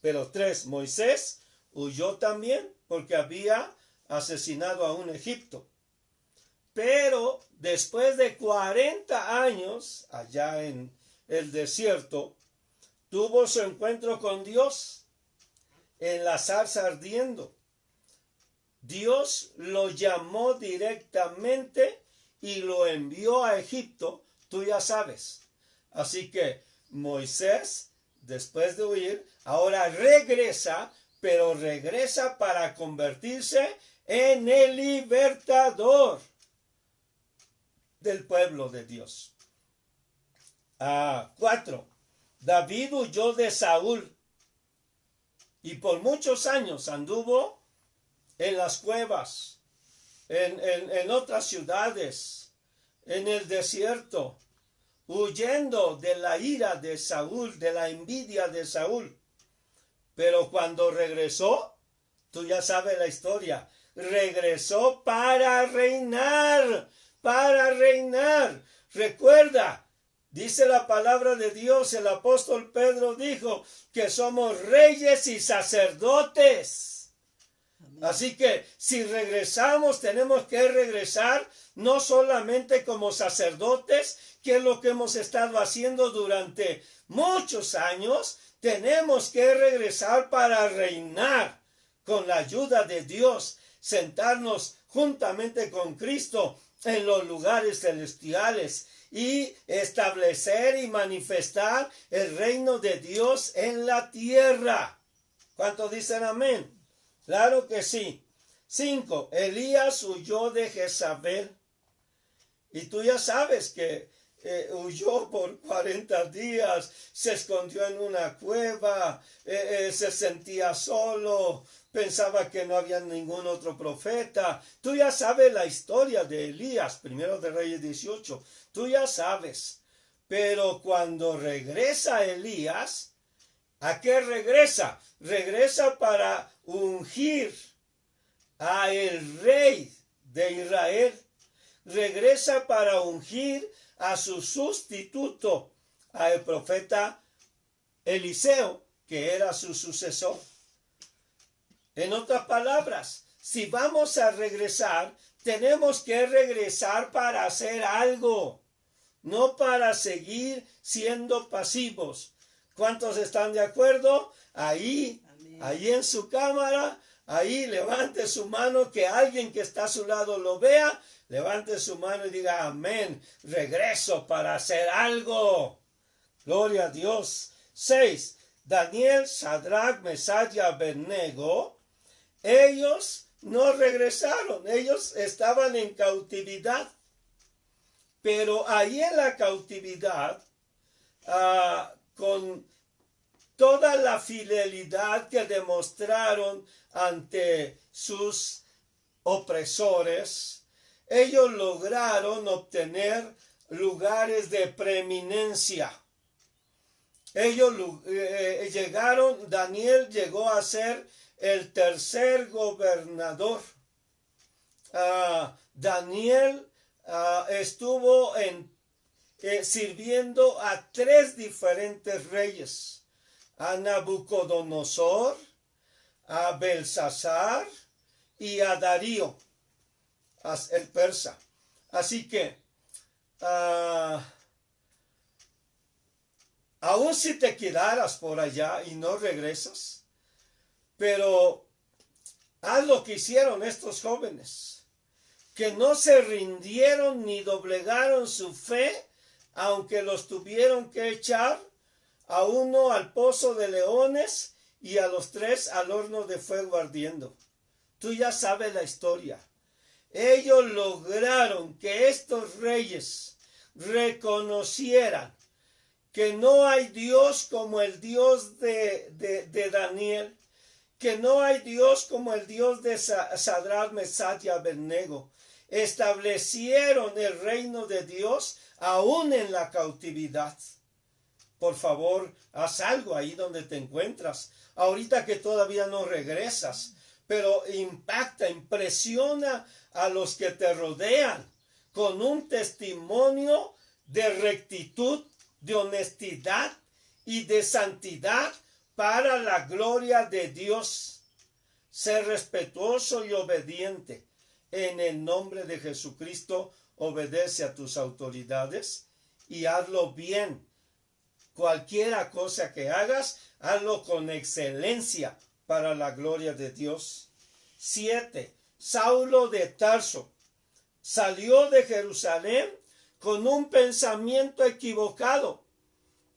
Pero 3. Moisés huyó también porque había asesinado a un egipto. Pero después de 40 años allá en el desierto, tuvo su encuentro con Dios en la zarza ardiendo. Dios lo llamó directamente y lo envió a Egipto, tú ya sabes. Así que Moisés, después de huir, ahora regresa, pero regresa para convertirse en el libertador del pueblo de Dios. 4. David huyó de Saúl y por muchos años anduvo en las cuevas, en otras ciudades, en el desierto, huyendo de la ira de Saúl, de la envidia de Saúl. Pero cuando regresó, tú ya sabes la historia, regresó para reinar. Para reinar. Recuerda, dice la palabra de Dios, el apóstol Pedro dijo que somos reyes y sacerdotes. Amén. Así que si regresamos, tenemos que regresar no solamente como sacerdotes, que es lo que hemos estado haciendo durante muchos años, tenemos que regresar para reinar con la ayuda de Dios, sentarnos juntamente con Cristo en los lugares celestiales y establecer y manifestar el reino de Dios en la tierra. ¿Cuántos dicen amén? Claro que sí. 5. Elías huyó de Jezabel. Y tú ya sabes que huyó por 40 días, se escondió en una cueva, se sentía solo, pensaba que no había ningún otro profeta. Tú ya sabes la historia de Elías, primero de Reyes 18, tú ya sabes. Pero cuando regresa Elías, ¿a qué regresa? Regresa para ungir a el rey de Israel. Regresa para ungir a su sustituto, al profeta Eliseo, que era su sucesor. En otras palabras, si vamos a regresar, tenemos que regresar para hacer algo. no para seguir siendo pasivos. ¿Cuántos están de acuerdo? Ahí en su cámara, ahí levante su mano, que alguien que está a su lado lo vea, levante su mano y diga amén, regreso para hacer algo. Gloria a Dios. 6. Daniel, Sadrach, Mesach y Abednego, ellos no regresaron, ellos estaban en cautividad. Pero ahí en la cautividad, con toda la fidelidad que demostraron ante sus opresores, ellos lograron obtener lugares de preeminencia. Ellos llegaron, Daniel llegó a ser el tercer gobernador. Daniel estuvo sirviendo a 3 diferentes reyes, a Nabucodonosor, a Belsasar y a Darío, el persa. Así que, aun si te quedaras por allá y no regresas, pero haz lo que hicieron estos jóvenes, que no se rindieron ni doblegaron su fe, aunque los tuvieron que echar a uno al pozo de leones y a los 3 al horno de fuego ardiendo. Tú ya sabes la historia. Ellos lograron que estos reyes reconocieran que no hay Dios como el Dios de Daniel, que no hay Dios como el Dios de Sadrach, Mesach y Abednego. Establecieron el reino de Dios aún en la cautividad. Por favor, haz algo ahí donde te encuentras. Ahorita que todavía no regresas, pero impacta, impresiona a los que te rodean con un testimonio de rectitud, de honestidad y de santidad para la gloria de Dios. Sé respetuoso y obediente. En el nombre de Jesucristo, obedece a tus autoridades y hazlo bien. Cualquiera cosa que hagas, hazlo con excelencia para la gloria de Dios. 7. Saulo de Tarso salió de Jerusalén con un pensamiento equivocado.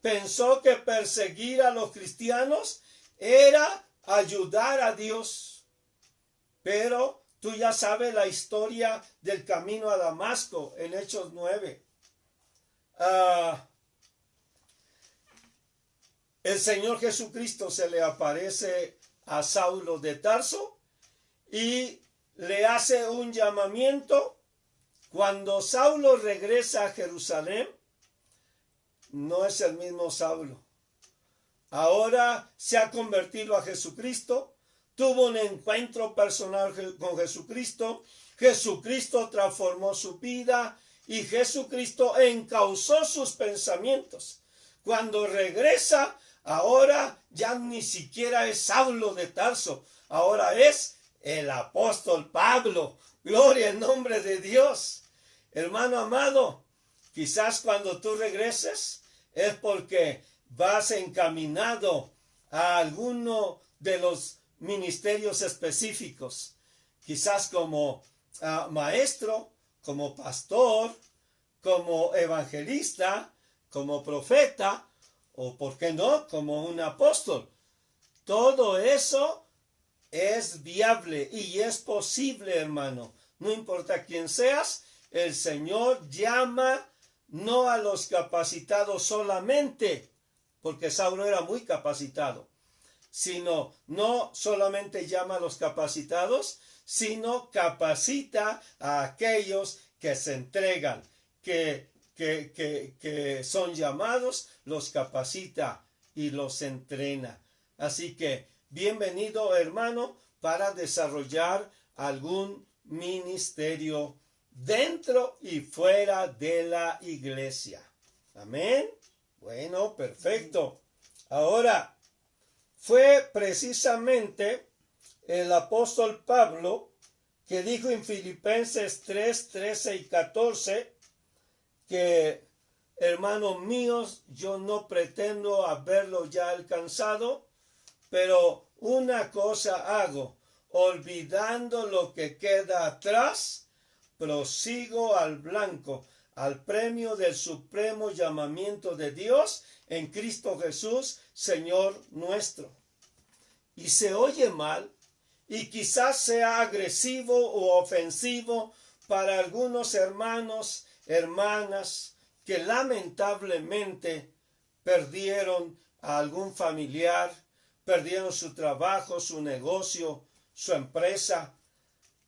Pensó que perseguir a los cristianos era ayudar a Dios. Pero tú ya sabes la historia del camino a Damasco en Hechos 9. El Señor Jesucristo se le aparece a Saulo de Tarso y le hace un llamamiento. Cuando Saulo regresa a Jerusalén, no es el mismo Saulo. Ahora se ha convertido a Jesucristo, tuvo un encuentro personal con Jesucristo, Jesucristo transformó su vida y Jesucristo encauzó sus pensamientos. Cuando regresa, ahora ya ni siquiera es Saulo de Tarso, ahora es el apóstol Pablo. Gloria en nombre de Dios. Hermano amado, quizás cuando tú regreses es porque vas encaminado a alguno de los ministerios específicos, quizás como maestro, como pastor, como evangelista, como profeta, o por qué no, como un apóstol. Todo eso es viable y es posible, hermano. No importa quién seas, el Señor llama no a los capacitados solamente, porque Saulo era muy capacitado, sino no solamente llama a los capacitados, sino capacita a aquellos que se entregan, que son llamados, los capacita y los entrena. Así que bienvenido, hermano, para desarrollar algún ministerio dentro y fuera de la iglesia. Amén. Bueno, perfecto. Ahora, fue precisamente el apóstol Pablo que dijo en Filipenses 3, 13 y 14 que hermanos míos, yo no pretendo haberlo ya alcanzado, pero una cosa hago, olvidando lo que queda atrás, prosigo al blanco, al premio del supremo llamamiento de Dios en Cristo Jesús, Señor nuestro. Y se oye mal, y quizás sea agresivo o ofensivo para algunos hermanos, hermanas, que lamentablemente perdieron a algún familiar, perdieron su trabajo, su negocio, su empresa,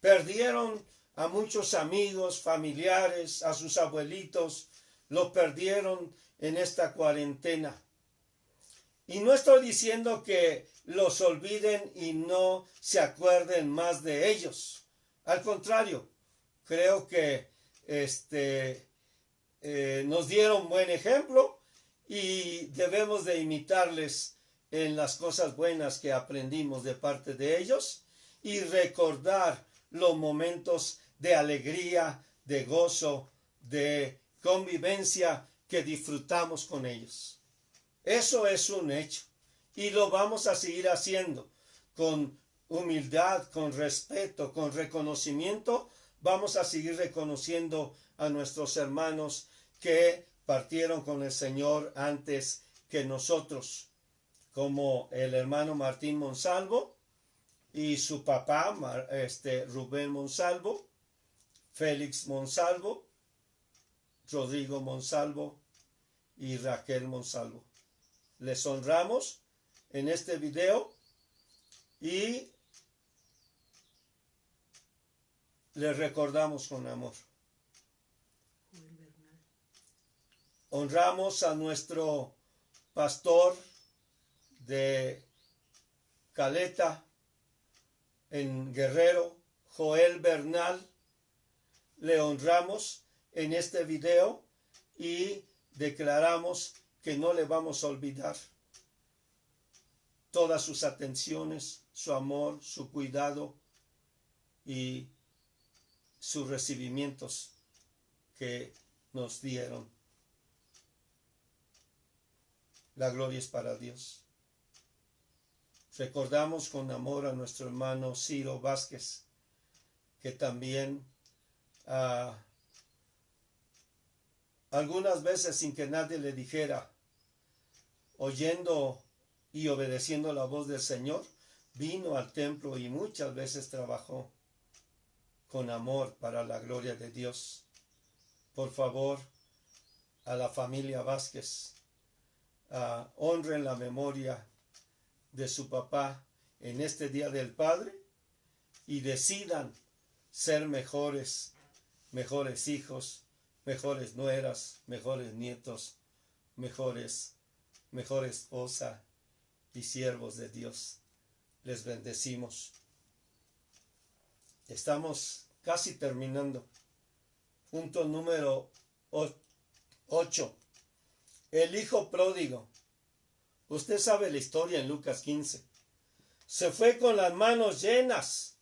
perdieron a muchos amigos, familiares, a sus abuelitos, los perdieron en esta cuarentena. Y no estoy diciendo que los olviden y no se acuerden más de ellos. Al contrario, creo que nos dieron buen ejemplo y debemos de imitarles en las cosas buenas que aprendimos de parte de ellos y recordar los momentos de alegría, de gozo, de convivencia que disfrutamos con ellos. Eso es un hecho y lo vamos a seguir haciendo con humildad, con respeto, con reconocimiento. Vamos a seguir reconociendo a nuestros hermanos que partieron con el Señor antes que nosotros, como el hermano Martín Monsalvo y su papá, Rubén Monsalvo, Félix Monsalvo, Rodrigo Monsalvo y Raquel Monsalvo. Les honramos en este video y les recordamos con amor. Honramos a nuestro pastor de Caleta en Guerrero, Joel Bernal. Le honramos en este video y declaramos que no le vamos a olvidar todas sus atenciones, su amor, su cuidado y sus recibimientos que nos dieron. La gloria es para Dios. Recordamos con amor a nuestro hermano Ciro Vázquez, que también algunas veces sin que nadie le dijera, oyendo y obedeciendo la voz del Señor, vino al templo y muchas veces trabajó con amor para la gloria de Dios. Por favor, a la familia Vázquez, honren la memoria de su papá en este Día del Padre y decidan ser mejores hijos, mejores nueras, mejores nietos, mejor esposa y siervos de Dios. Les bendecimos. Estamos casi terminando. Punto número 8. El hijo pródigo. Usted sabe la historia en Lucas 15. Se fue con las manos llenas.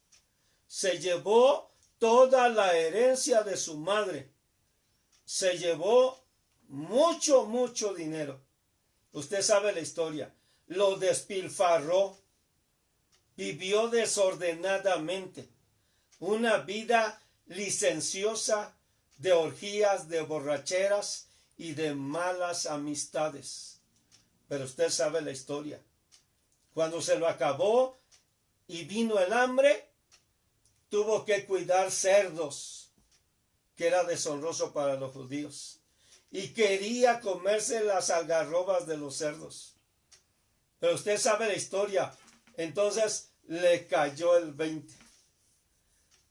Se llevó toda la herencia de su madre. Se llevó mucho dinero. Usted sabe la historia. Lo despilfarró. Vivió desordenadamente. Una vida licenciosa de orgías, de borracheras y de malas amistades. Pero usted sabe la historia. Cuando se lo acabó y vino el hambre, tuvo que cuidar cerdos, que era deshonroso para los judíos. Y quería comerse las algarrobas de los cerdos. Pero usted sabe la historia. Entonces le cayó el 20.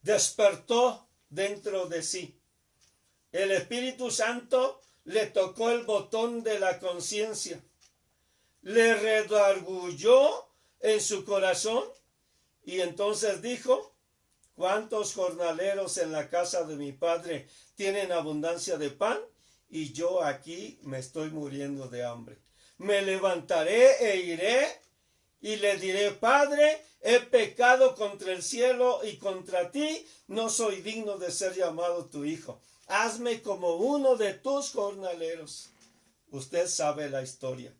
Despertó dentro de sí. El Espíritu Santo le tocó el botón de la conciencia. Le redarguyó en su corazón y entonces dijo: ¿cuántos jornaleros en la casa de mi padre tienen abundancia de pan? Y yo aquí me estoy muriendo de hambre. Me levantaré e iré y le diré: Padre, he pecado contra el cielo y contra ti, no soy digno de ser llamado tu hijo. Hazme como uno de tus jornaleros. Usted sabe la historia.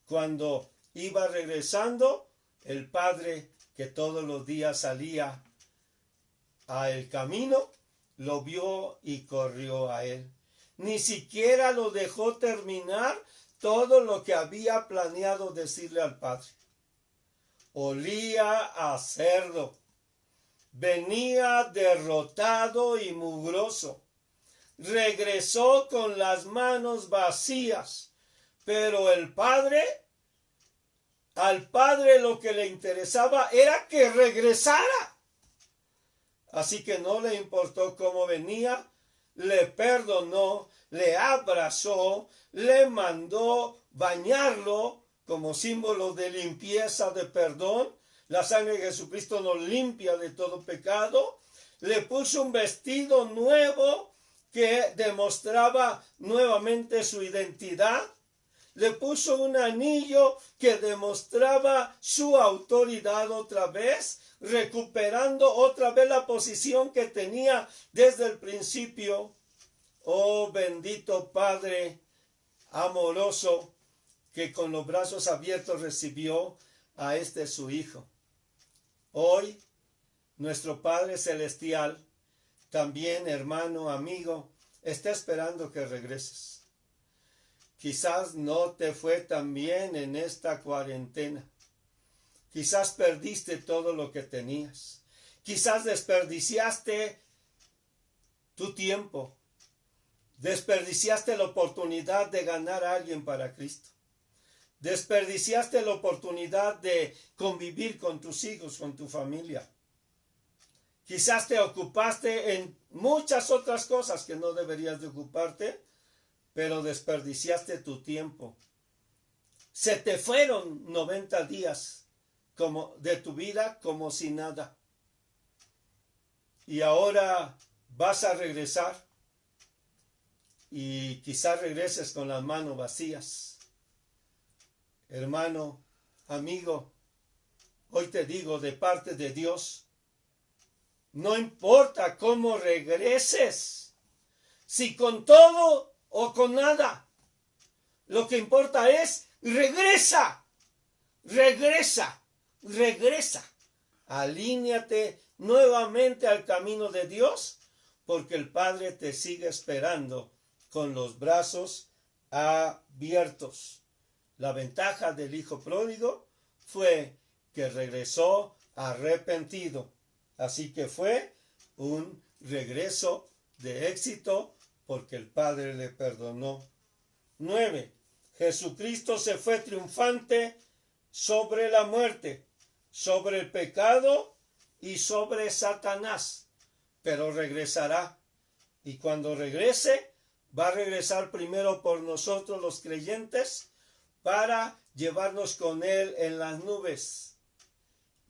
Cuando iba regresando, el padre, que todos los días salía al camino, lo vio y corrió a él. Ni siquiera lo dejó terminar todo lo que había planeado decirle al padre. Olía a cerdo. Venía derrotado y mugroso. Regresó con las manos vacías. Pero al padre lo que le interesaba era que regresara. Así que no le importó cómo venía, le perdonó, le abrazó, le mandó bañarlo como símbolo de limpieza, de perdón. La sangre de Jesucristo nos limpia de todo pecado. Le puso un vestido nuevo que demostraba nuevamente su identidad. Le puso un anillo que demostraba su autoridad otra vez, recuperando otra vez la posición que tenía desde el principio. Oh bendito Padre amoroso, que con los brazos abiertos recibió a su Hijo. Hoy, nuestro Padre Celestial, también hermano, amigo, está esperando que regreses. Quizás no te fue tan bien en esta cuarentena. Quizás perdiste todo lo que tenías. Quizás desperdiciaste tu tiempo. Desperdiciaste la oportunidad de ganar a alguien para Cristo. Desperdiciaste la oportunidad de convivir con tus hijos, con tu familia. Quizás te ocupaste en muchas otras cosas que no deberías de ocuparte, pero desperdiciaste tu tiempo. Se te fueron 90 días de tu vida como si nada. Y ahora vas a regresar y quizás regreses con las manos vacías. Hermano, amigo, hoy te digo de parte de Dios, no importa cómo regreses, si con todo o con nada, lo que importa es regresa, regresa, regresa. Alíñate nuevamente al camino de Dios, porque el Padre te sigue esperando con los brazos abiertos. La ventaja del hijo pródigo fue que regresó arrepentido. Así que fue un regreso de éxito porque el Padre le perdonó. 9. Jesucristo se fue triunfante sobre la muerte, sobre el pecado y sobre Satanás, pero regresará. Y cuando regrese, va a regresar primero por nosotros los creyentes para llevarnos con Él en las nubes.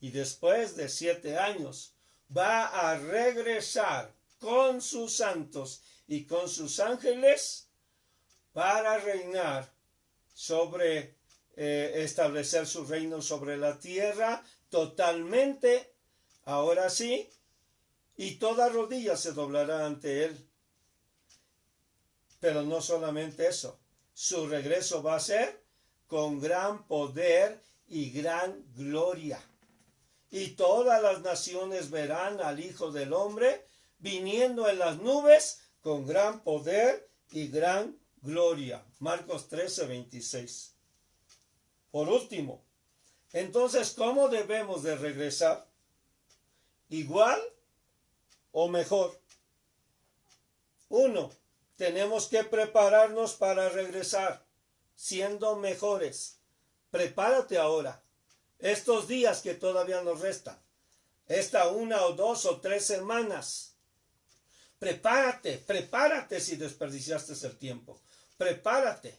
Y después de 7 años, va a regresar con sus santos y con sus ángeles para reinar sobre, establecer su reino sobre la tierra totalmente, ahora sí, y toda rodilla se doblará ante Él. Pero no solamente eso, su regreso va a ser con gran poder y gran gloria. Y todas las naciones verán al Hijo del Hombre viniendo en las nubes con gran poder y gran gloria. Marcos 13:26. Por último, entonces, ¿cómo debemos de regresar? ¿Igual o mejor? 1. Tenemos que prepararnos para regresar, siendo mejores. Prepárate ahora. Estos días que todavía nos restan, esta 1 o 2 o 3 semanas, prepárate si desperdiciaste el tiempo, prepárate.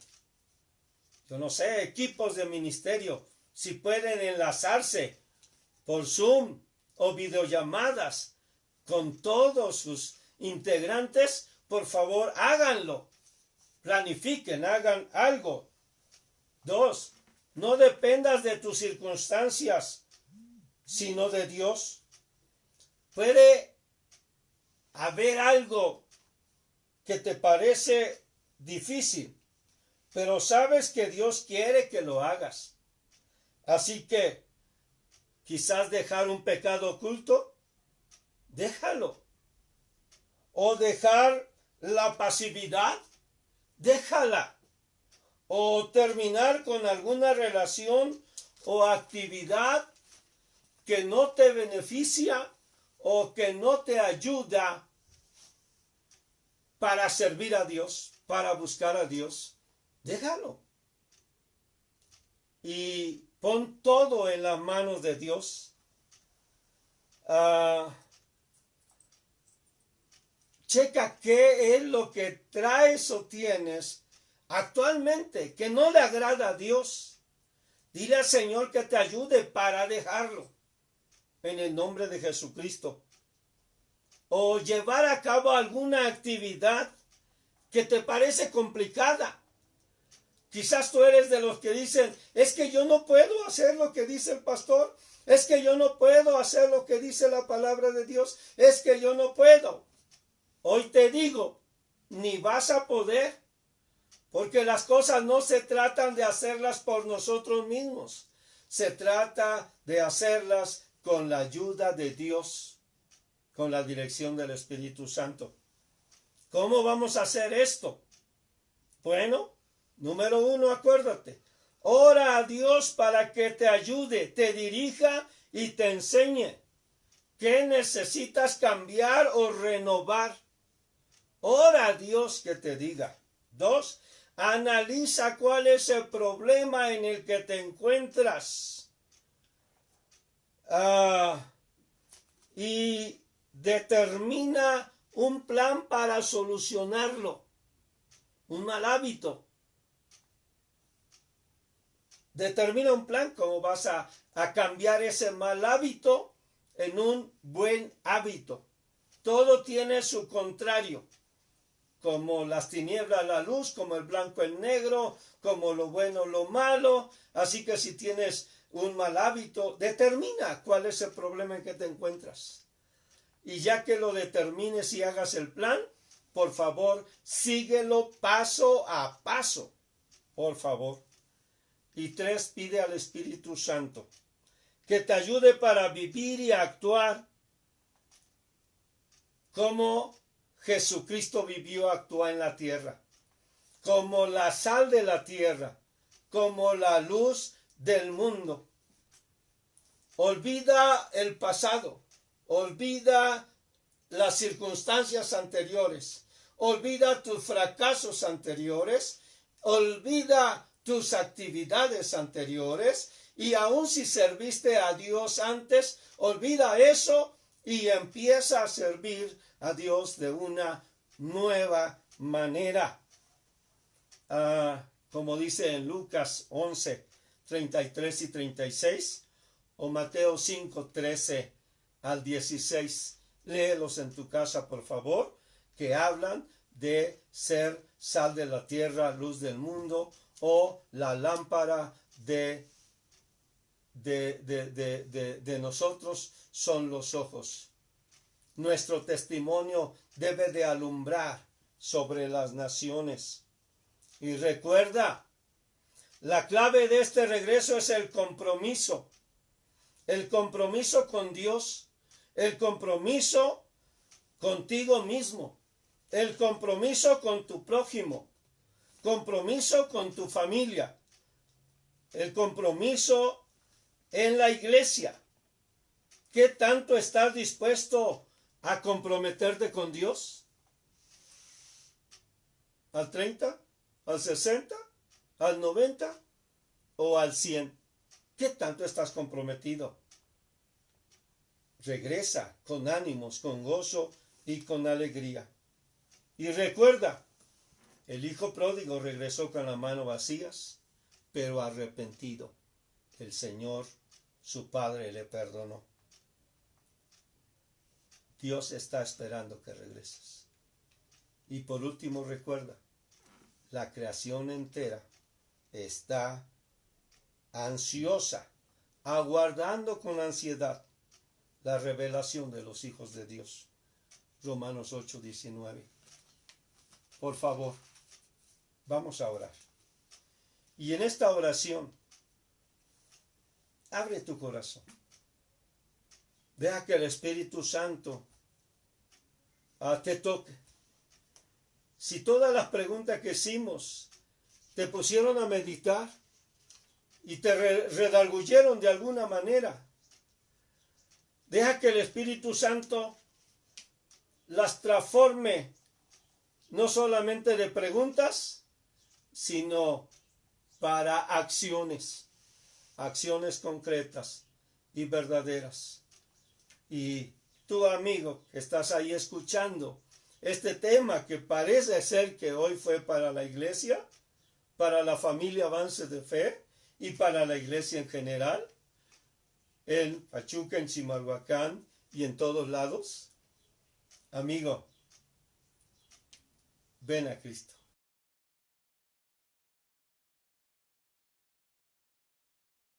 Yo no sé, equipos de ministerio, si pueden enlazarse por Zoom o videollamadas con todos sus integrantes, por favor háganlo, planifiquen, hagan algo. 2. No dependas de tus circunstancias, sino de Dios. Puede haber algo que te parece difícil, pero sabes que Dios quiere que lo hagas. Así que quizás dejar un pecado oculto, déjalo. O dejar la pasividad, déjala. O terminar con alguna relación o actividad que no te beneficia o que no te ayuda para servir a Dios, para buscar a Dios. Déjalo. Y pon todo en las manos de Dios. Checa qué es lo que traes o tienes actualmente que no le agrada a Dios. Dile al Señor que te ayude para dejarlo en el nombre de Jesucristo. O llevar a cabo alguna actividad que te parece complicada. Quizás tú eres de los que dicen, es que yo no puedo hacer lo que dice el pastor, es que yo no puedo hacer lo que dice la palabra de Dios, es que yo no puedo. Hoy te digo, ni vas a poder, porque las cosas no se tratan de hacerlas por nosotros mismos, se trata de hacerlas con la ayuda de Dios, con la dirección del Espíritu Santo. ¿Cómo vamos a hacer esto? Bueno, número 1, acuérdate, ora a Dios para que te ayude, te dirija y te enseñe qué necesitas cambiar o renovar. Ora a Dios que te diga. 2, analiza cuál es el problema en el que te encuentras. Y determina un plan para solucionarlo. Un mal hábito. Determina un plan cómo vas a cambiar ese mal hábito en un buen hábito. Todo tiene su contrario. Como las tinieblas la luz, como el blanco el negro, como lo bueno lo malo. Así que si tienes un mal hábito, determina cuál es el problema en que te encuentras. Y ya que lo determines y hagas el plan, por favor, síguelo paso a paso. Por favor. Y 3, pide al Espíritu Santo que te ayude para vivir y actuar como Jesucristo vivió, actuó en la tierra, como la sal de la tierra, como la luz del mundo. Olvida el pasado, olvida las circunstancias anteriores, olvida tus fracasos anteriores, olvida tus actividades anteriores, y aun si serviste a Dios antes, olvida eso y empieza a servir a Dios de una nueva manera. Como dice en Lucas 11, 33 y 36, o Mateo 5, 13 al 16. Léelos en tu casa, por favor, que hablan de ser sal de la tierra, luz del mundo, o la lámpara de nosotros son los ojos. Nuestro testimonio debe de alumbrar sobre las naciones. Y recuerda, la clave de este regreso es el compromiso. El compromiso con Dios, el compromiso contigo mismo, el compromiso con tu prójimo, compromiso con tu familia, el compromiso en la iglesia. ¿Qué tanto estás dispuesto a comprometerte con Dios? ¿Al 30? ¿Al 60? ¿Al 90? ¿O al 100? ¿Qué tanto estás comprometido? Regresa con ánimos, con gozo y con alegría. Y recuerda, el hijo pródigo regresó con las manos vacías, pero arrepentido. El Señor, su Padre, le perdonó. Dios está esperando que regreses. Y por último, recuerda, la creación entera está ansiosa, aguardando con ansiedad la revelación de los hijos de Dios. Romanos 8:19. Por favor, vamos a orar. Y en esta oración, abre tu corazón. Deja que el Espíritu Santo te toque. Si todas las preguntas que hicimos te pusieron a meditar y te redarguyeron de alguna manera, deja que el Espíritu Santo las transforme no solamente de preguntas, sino para acciones concretas y verdaderas. Y tú, amigo, que estás ahí escuchando este tema que parece ser que hoy fue para la iglesia, para la familia Avance de Fe y para la iglesia en general, en Pachuca, en Chimalhuacán y en todos lados. Amigo, ven a Cristo.